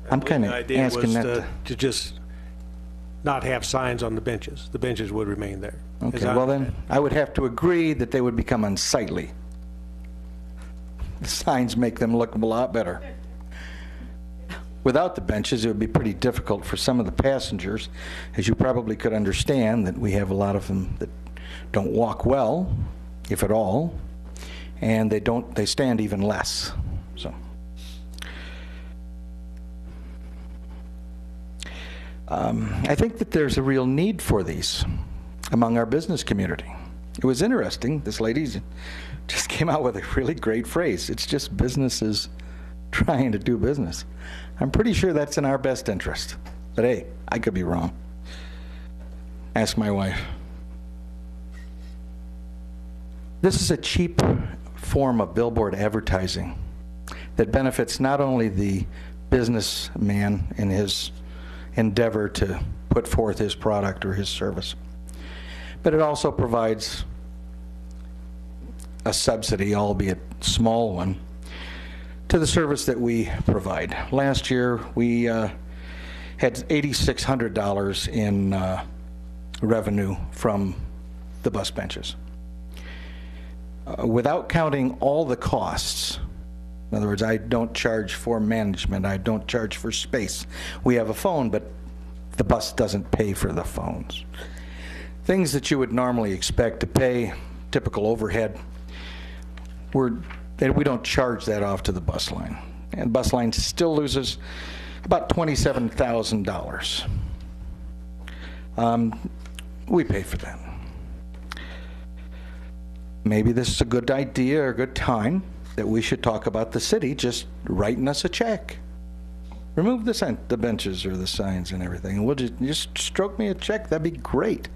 I'm kind of asking that to just not have signs on the benches. The benches would remain there. Okay, well then, I would have to agree that they would become unsightly. The signs make them look a lot better. Without the benches, it would be pretty difficult for some of the passengers, as you probably could understand, that we have a lot of them that don't walk well, if at all, and they stand even less. So I think that there's a real need for these among our business community. It was interesting. This lady just came out with a really great phrase. It's just businesses trying to do business. I'm pretty sure that's in our best interest. But hey, I could be wrong. Ask my wife. This is a cheap form of billboard advertising that benefits not only the businessman in his endeavor to put forth his product or his service, but it also provides a subsidy, albeit small one, to the service that we provide. Last year, we had $8,600 in revenue from the bus benches. Without counting all the costs, in other words, I don't charge for management, I don't charge for space. We have a phone, but the bus doesn't pay for the phones. Things that you would normally expect to pay, typical overhead, we don't charge that off to the bus line. And bus line still loses about $27,000. We pay for that. Maybe this is a good idea or a good time that we should talk about the city just writing us a check. Remove the benches or the signs and everything, and we'll just stroke me a check. That'd be great.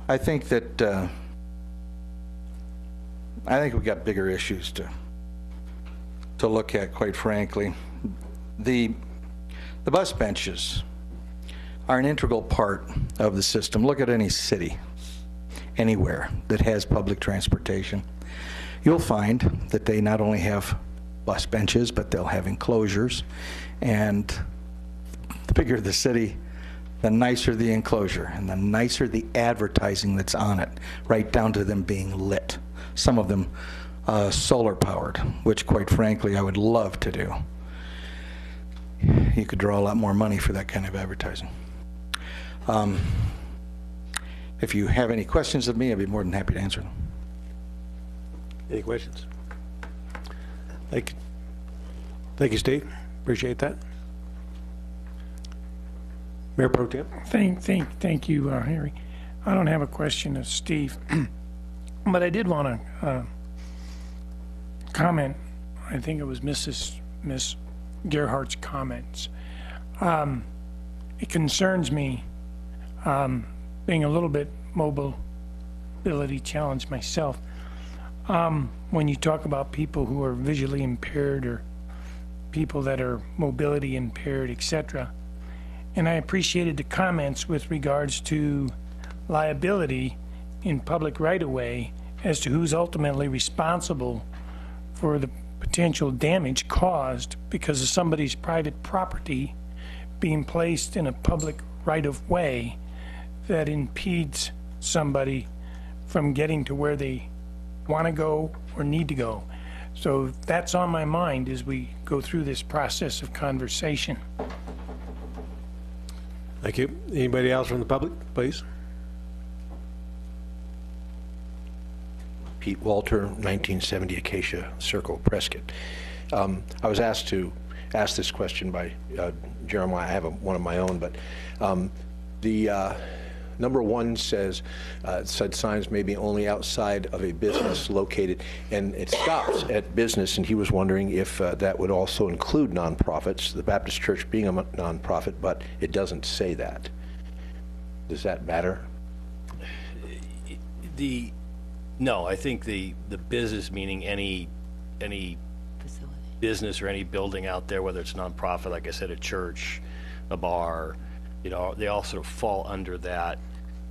I think that we've got bigger issues to look at, quite frankly. The bus benches are an integral part of the system. Look at any city, anywhere that has public transportation. You'll find that they not only have bus benches, but they'll have enclosures. And the bigger the city, the nicer the enclosure and the nicer the advertising that's on it, right down to them being lit. Some of them solar powered, which quite frankly I would love to do. You could draw a lot more money for that kind of advertising. If you have any questions of me, I'd be more than happy to answer them. Any questions? Thank you, Steve. Appreciate that. Mayor Pro Tem. Thank you, Harry. I don't have a question of Steve, but I did want to comment. I think it was Miss Gerhardt's comments. It concerns me, being a little bit mobility challenged myself, when you talk about people who are visually impaired or people that are mobility impaired, etc. And I appreciated the comments with regards to liability in public right-of-way as to who's ultimately responsible for the potential damage caused because of somebody's private property being placed in a public right-of-way that impedes somebody from getting to where they want to go or need to go. So that's on my mind as we go through this process of conversation. Thank you. Anybody else from the public, please? Pete Walter, 1970 Acacia Circle, Prescott. I was asked to ask this question by Jeremiah. I have one of my own, but the number one said signs may be only outside of a business located, and it stops at business, and he was wondering if that would also include nonprofits, the Baptist Church being a nonprofit, but it doesn't say that. Does that matter? No, I think the business, meaning any Facility. business or any building out there, whether it's nonprofit, like I said, a church, a bar, they all sort of fall under that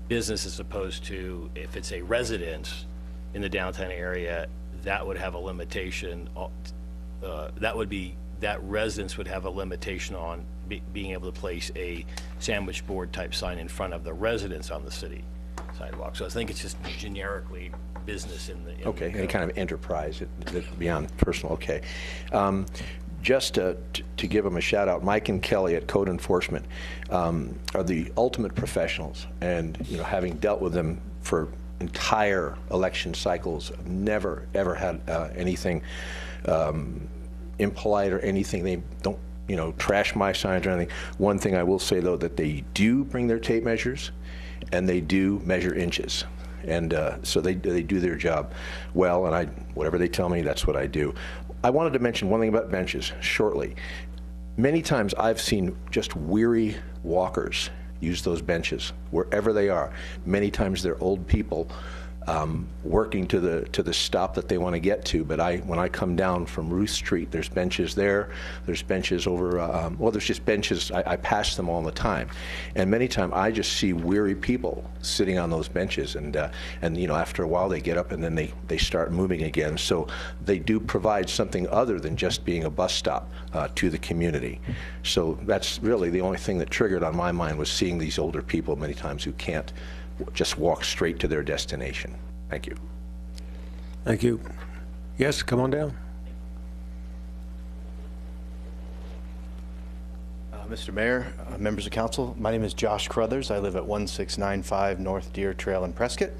business, as opposed to if it's a residence in the downtown area, that would have a limitation. That residence would have a limitation on being able to place a sandwich board type sign in front of the residence on the city sidewalk. So I think it's just generically business in the Okay, any kind of enterprise beyond personal. Okay. Just to give them a shout out, Mike and Kelly at Code Enforcement are the ultimate professionals, and having dealt with them for entire election cycles, I've never ever had anything impolite or anything. They don't trash my signs or anything. One thing I will say though, that they do bring their tape measures and they do measure inches. And so they do their job well, and whatever they tell me, that's what I do. I wanted to mention one thing about benches shortly. Many times I've seen just weary walkers use those benches wherever they are. Many times they're old people working to the stop that they want to get to. But when I come down from Ruth Street, there's benches there. There's benches over. There's just benches. I pass them all the time, and many times I just see weary people sitting on those benches, and after a while they get up and then they start moving again. So they do provide something other than just being a bus stop to the community. So that's really the only thing that triggered on my mind, was seeing these older people many times who can't just walk straight to their destination. Thank you. Thank you. Yes, come on down. Mr. Mayor, members of council, my name is Josh Crothers. I live at 1695 North Deer Trail in Prescott.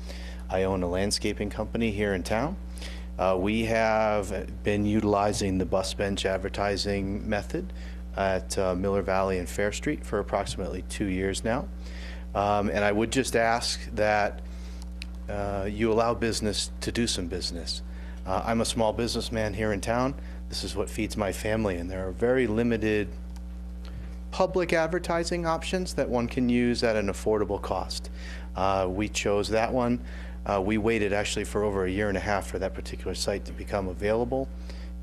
I own a landscaping company here in town. We have been utilizing the bus bench advertising method at Miller Valley and Fair Street for approximately 2 years now. And I would just ask that you allow business to do some business. I'm a small businessman here in town. This is what feeds my family, and there are very limited public advertising options that one can use at an affordable cost. We chose that one. We waited actually for over 1.5 years for that particular site to become available,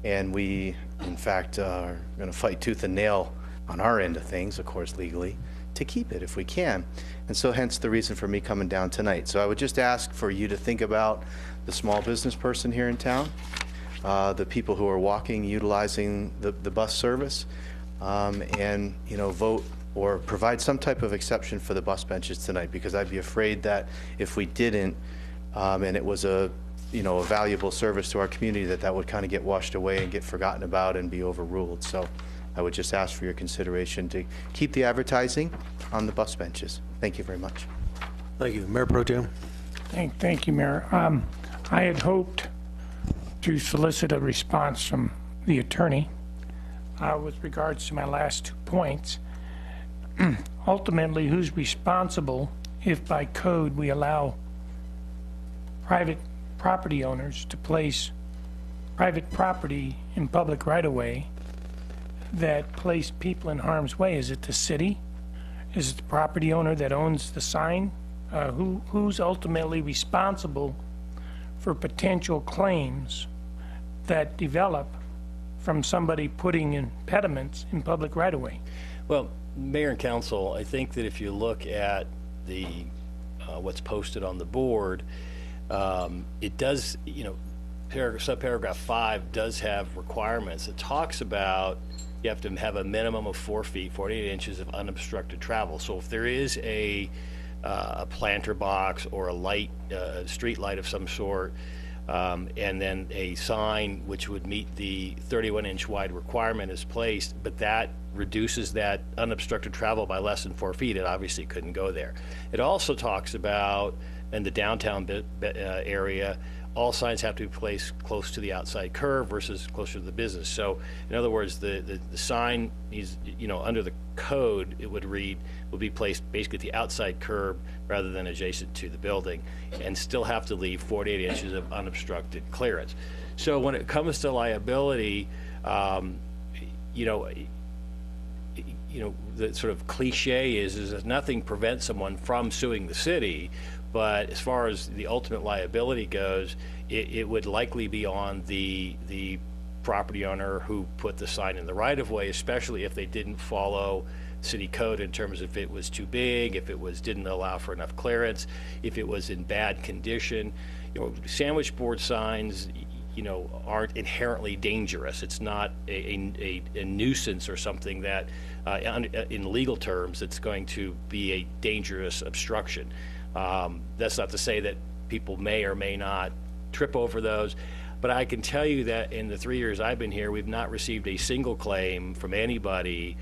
and we, in fact, are going to fight tooth and nail on our end of things, of course, legally, to keep it if we can. And so hence the reason for me coming down tonight. So I would just ask for you to think about the small business person here in town. the people who are walking, utilizing the bus service, and, you know, vote or provide some type of exception for the bus benches tonight, because I'd be afraid that if we didn't, and it was a, you know, a valuable service to our community, that would kind of get washed away and get forgotten about and be overruled. So I would just ask for your consideration to keep the advertising on the bus benches. Thank you very much. Thank you. Mayor Pro Tem. Thank you, Mayor. I had hoped to solicit a response from the attorney with regards to my last 2 points. Ultimately, who's responsible if by code we allow private property owners to place private property in public right-of-way that place people in harm's way? Is it the city? Is it the property owner that owns the sign? Who's ultimately responsible for potential claims that develop from somebody putting impediments in public right-of-way? Well, Mayor and Council, I think that if you look at the what's posted on the board, it does, you know, subparagraph 5 does have requirements. It talks about you have to have a minimum of 4 feet, 48 inches of unobstructed travel. So if there is a planter box or a light, street light of some sort, and then a sign which would meet the 31-inch wide requirement is placed, but that reduces that unobstructed travel by less than 4 feet, it obviously couldn't go there. It also talks about, in the downtown area, all signs have to be placed close to the outside curb versus closer to the business. So, in other words, the sign is, you know, under the code, it would read, would be placed basically at the outside curb rather than adjacent to the building, and still have to leave 48 inches of unobstructed clearance. So when it comes to liability, you know, the sort of cliche is that nothing prevents someone from suing the city, but as far as the ultimate liability goes, it would likely be on the property owner who put the sign in the right-of-way, especially if they didn't follow city code in terms of if it was too big, if it didn't allow for enough clearance, if it was in bad condition. You know, sandwich board signs, you know, aren't inherently dangerous. It's not a nuisance or something that, in legal terms, it's going to be a dangerous obstruction. That's not to say that people may or may not trip over those, but I can tell you that in the 3 years I've been here, we've not received a single claim from anybody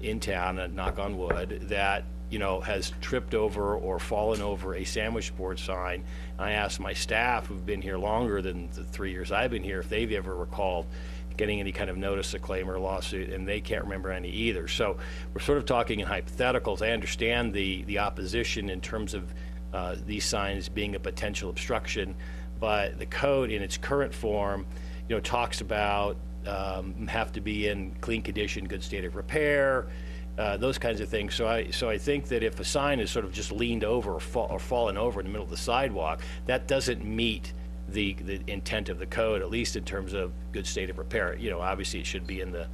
in town, and knock on wood, that, you know, has tripped over or fallen over a sandwich board sign. I asked my staff, who've been here longer than the 3 years I've been here, if they've ever recalled getting any kind of notice of claim or lawsuit, and they can't remember any either. So we're sort of talking in hypotheticals. I understand the opposition in terms of these signs being a potential obstruction, but the code in its current form, you know, talks about have to be in clean condition, good state of repair, those kinds of things. So I think that if a sign is sort of just leaned over or fallen over in the middle of the sidewalk, that doesn't meet the intent of the code, at least in terms of good state of repair. You know, obviously it should be in the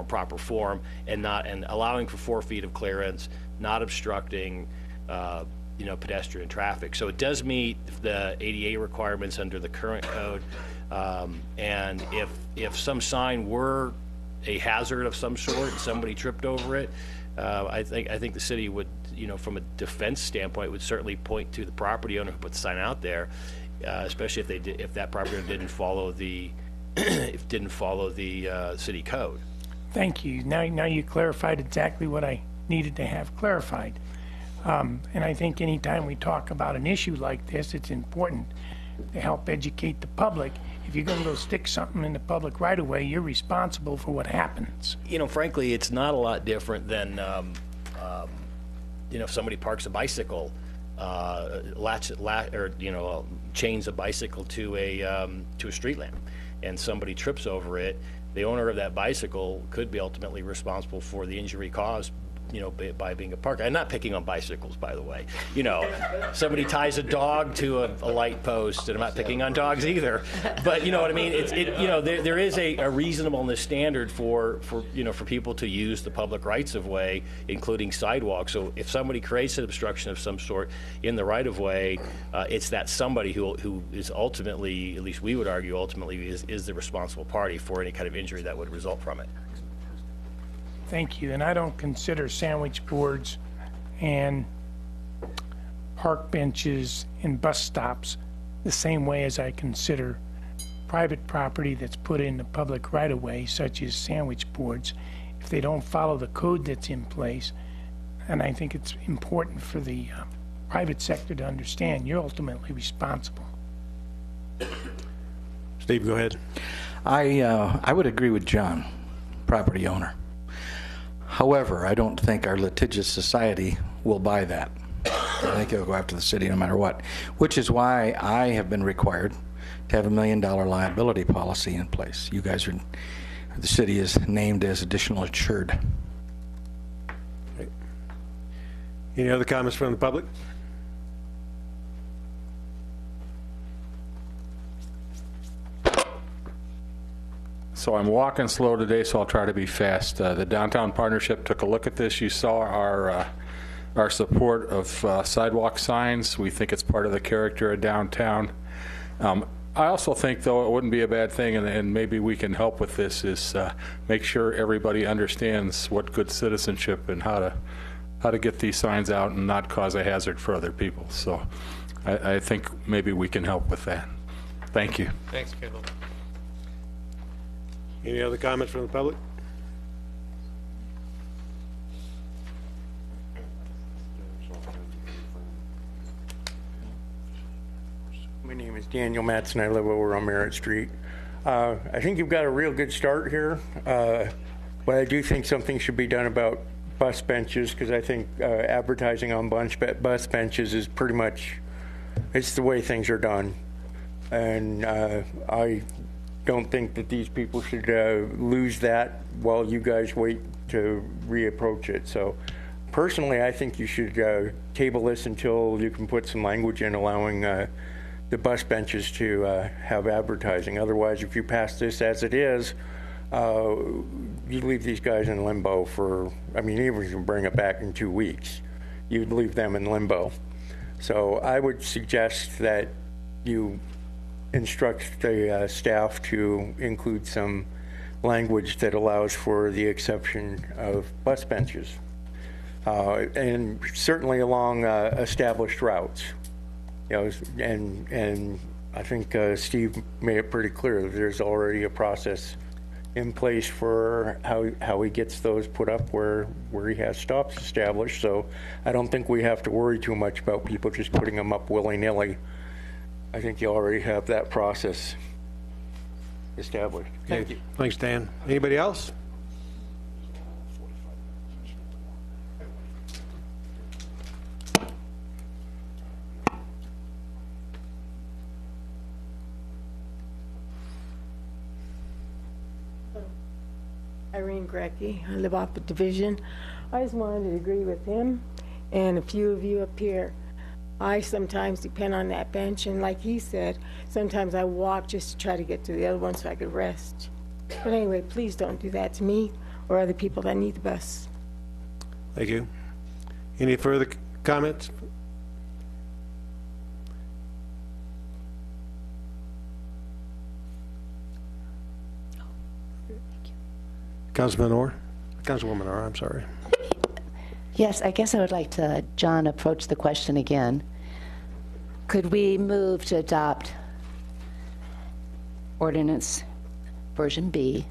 proper form, and allowing for 4 feet of clearance, not obstructing you know, pedestrian traffic. So it does meet the ADA requirements under the current code. And if some sign were a hazard of some sort and somebody tripped over it, I think the city would, you know, from a defense standpoint, would certainly point to the property owner who put the sign out there, especially if that property owner didn't follow the city code. Thank you. Now you clarified exactly what I needed to have clarified. And I think anytime we talk about an issue like this, it's important to help educate the public. If you're going to go stick something in the public right away, you're responsible for what happens. You know, frankly, it's not a lot different than, you know, if somebody parks a bicycle, chains a bicycle to a street lamp, and somebody trips over it. The owner of that bicycle could be ultimately responsible for the injury caused by being a park. I'm not picking on bicycles, by the way. Somebody ties a dog to a light post, and I'm not picking on dogs either. But you know what I mean? There is a reasonableness standard for people to use the public rights of way, including sidewalks. So if somebody creates an obstruction of some sort in the right of way, it's that somebody who is ultimately, at least we would argue, ultimately is the responsible party for any kind of injury that would result from it. Thank you. And I don't consider sandwich boards and park benches and bus stops the same way as I consider private property that's put in the public right-of-way, such as sandwich boards, if they don't follow the code that's in place. And I think it's important for the private sector to understand you're ultimately responsible. Steve, go ahead. I would agree with John, property owner. However, I don't think our litigious society will buy that. I think it'll go after the city no matter what, which is why I have been required to have $1 million liability policy in place. You guys are, the city is named as additional insured. Okay. Any other comments from the public? So I'm walking slow today, so I'll try to be fast. The Downtown Partnership took a look at this. You saw our support of sidewalk signs. We think it's part of the character of downtown. I also think, though, it wouldn't be a bad thing, and maybe we can help with this, is make sure everybody understands what good citizenship and how to get these signs out and not cause a hazard for other people. So I think maybe we can help with that. Thank you. Thanks, Kendall. Any other comments from the public? My name is Daniel Matz, and I live over on Merritt Street. I think you've got a real good start here, but I do think something should be done about bus benches, because I think advertising on bus benches is pretty much, it's the way things are done. And I don't think that these people should lose that while you guys wait to reapproach it. So personally, I think you should table this until you can put some language in allowing the bus benches to have advertising. Otherwise, if you pass this as it is, you leave these guys in limbo for, I mean, even if you can bring it back in 2 weeks, you'd leave them in limbo. So I would suggest that you instruct the staff to include some language that allows for the exception of bus benches, and certainly along established routes. And I think Steve made it pretty clear that there's already a process in place for how he gets those put up where he has stops established. So I don't think we have to worry too much about people just putting them up willy-nilly. I think you already have that process established. Thank you. Thanks, Dan. Anybody else? Irene Grecky. I live off the Division. I just wanted to agree with him and a few of you up here. I sometimes depend on that bench, and like he said, sometimes I walk just to try to get to the other one so I could rest. But anyway, please don't do that to me or other people that need the bus. Thank you. Any further comments? Councilman Orr? Councilwoman Orr, I'm sorry. Yes, I guess I would like to, John, approach the question again. Could we move to adopt ordinance version B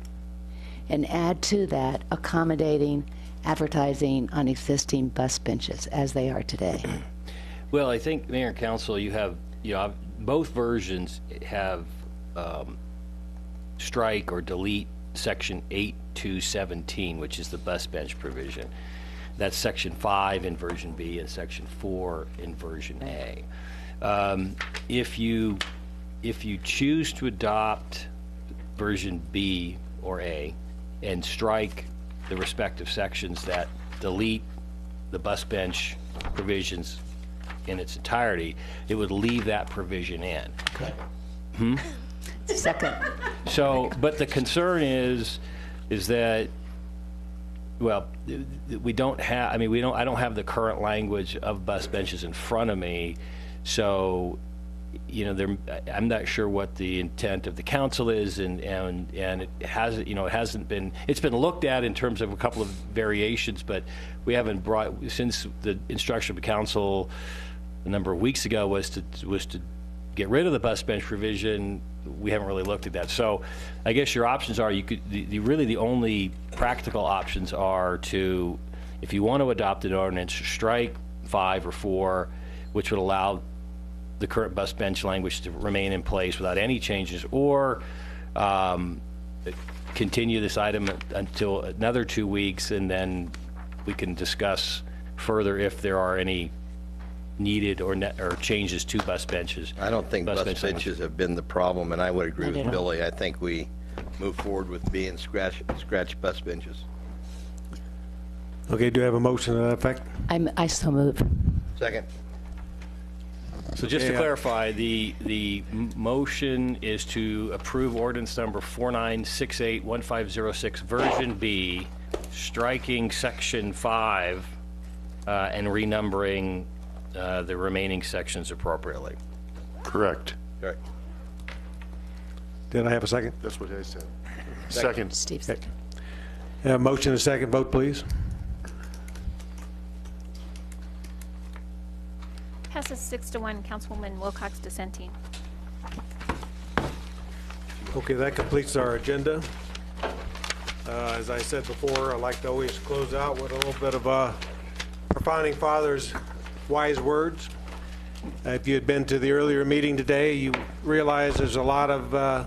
and add to that accommodating advertising on existing bus benches as they are today? Well, I think, Mayor and Council, you have, both versions have strike or delete section 8.2.17, which is the bus bench provision. That's section 5 in version B and section 4 in version A. If you choose to adopt version B or A and strike the respective sections that delete the bus bench provisions in its entirety, it would leave that provision in. Second. So, but the concern is that, well, we don't have, I mean, I don't have the current language of bus benches in front of me, so, you know, I'm not sure what the intent of the council is, and it hasn't, you know, it's been looked at in terms of a couple of variations, but we haven't brought, since the instruction of the council a number of weeks ago was to get rid of the bus bench provision, we haven't really looked at that. So I guess your options are, you could, really the only practical options are to, if you want to adopt an ordinance, strike 5 or 4, which would allow the current bus bench language to remain in place without any changes, or continue this item until another 2 weeks, and then we can discuss further if there are any needed or changes to bus benches. I don't think bus benches have been the problem, and I would agree with Billy. I think we move forward with B and scratch bus benches. Okay, do you have a motion to that effect? I so move. Second. So just to clarify, the motion is to approve ordinance number 4968-1506, version B, striking section 5 and renumbering the remaining sections appropriately. Correct. Right. Did I have a second? That's what I said. Second. Steve second. Motion and a second. Vote, please. Passes 6-1, Councilwoman Wilcox dissenting. Okay, that completes our agenda. As I said before, I like to always close out with a little bit of our Founding Fathers' wise words. If you had been to the earlier meeting today, you realize there's a lot of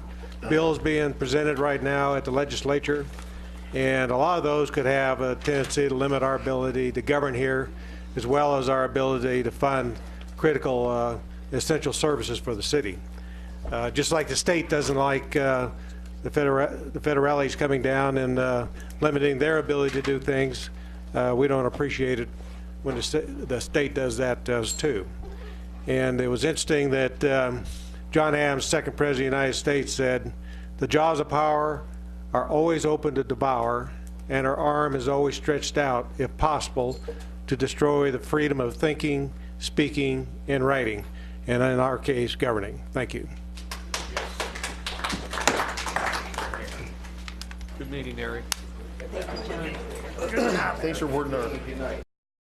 bills being presented right now at the legislature, and a lot of those could have a tendency to limit our ability to govern here, as well as our ability to fund critical essential services for the city. Just like the state doesn't like the federales coming down and limiting their ability to do things, we don't appreciate it when the state does that to us too. And it was interesting that John Adams, second president of the United States, said, "The jaws of power are always open to devour, and our arm is always stretched out, if possible, to destroy the freedom of thinking, speaking, and writing, and in our case, governing." Thank you. Good meeting, Eric. Thanks for wording our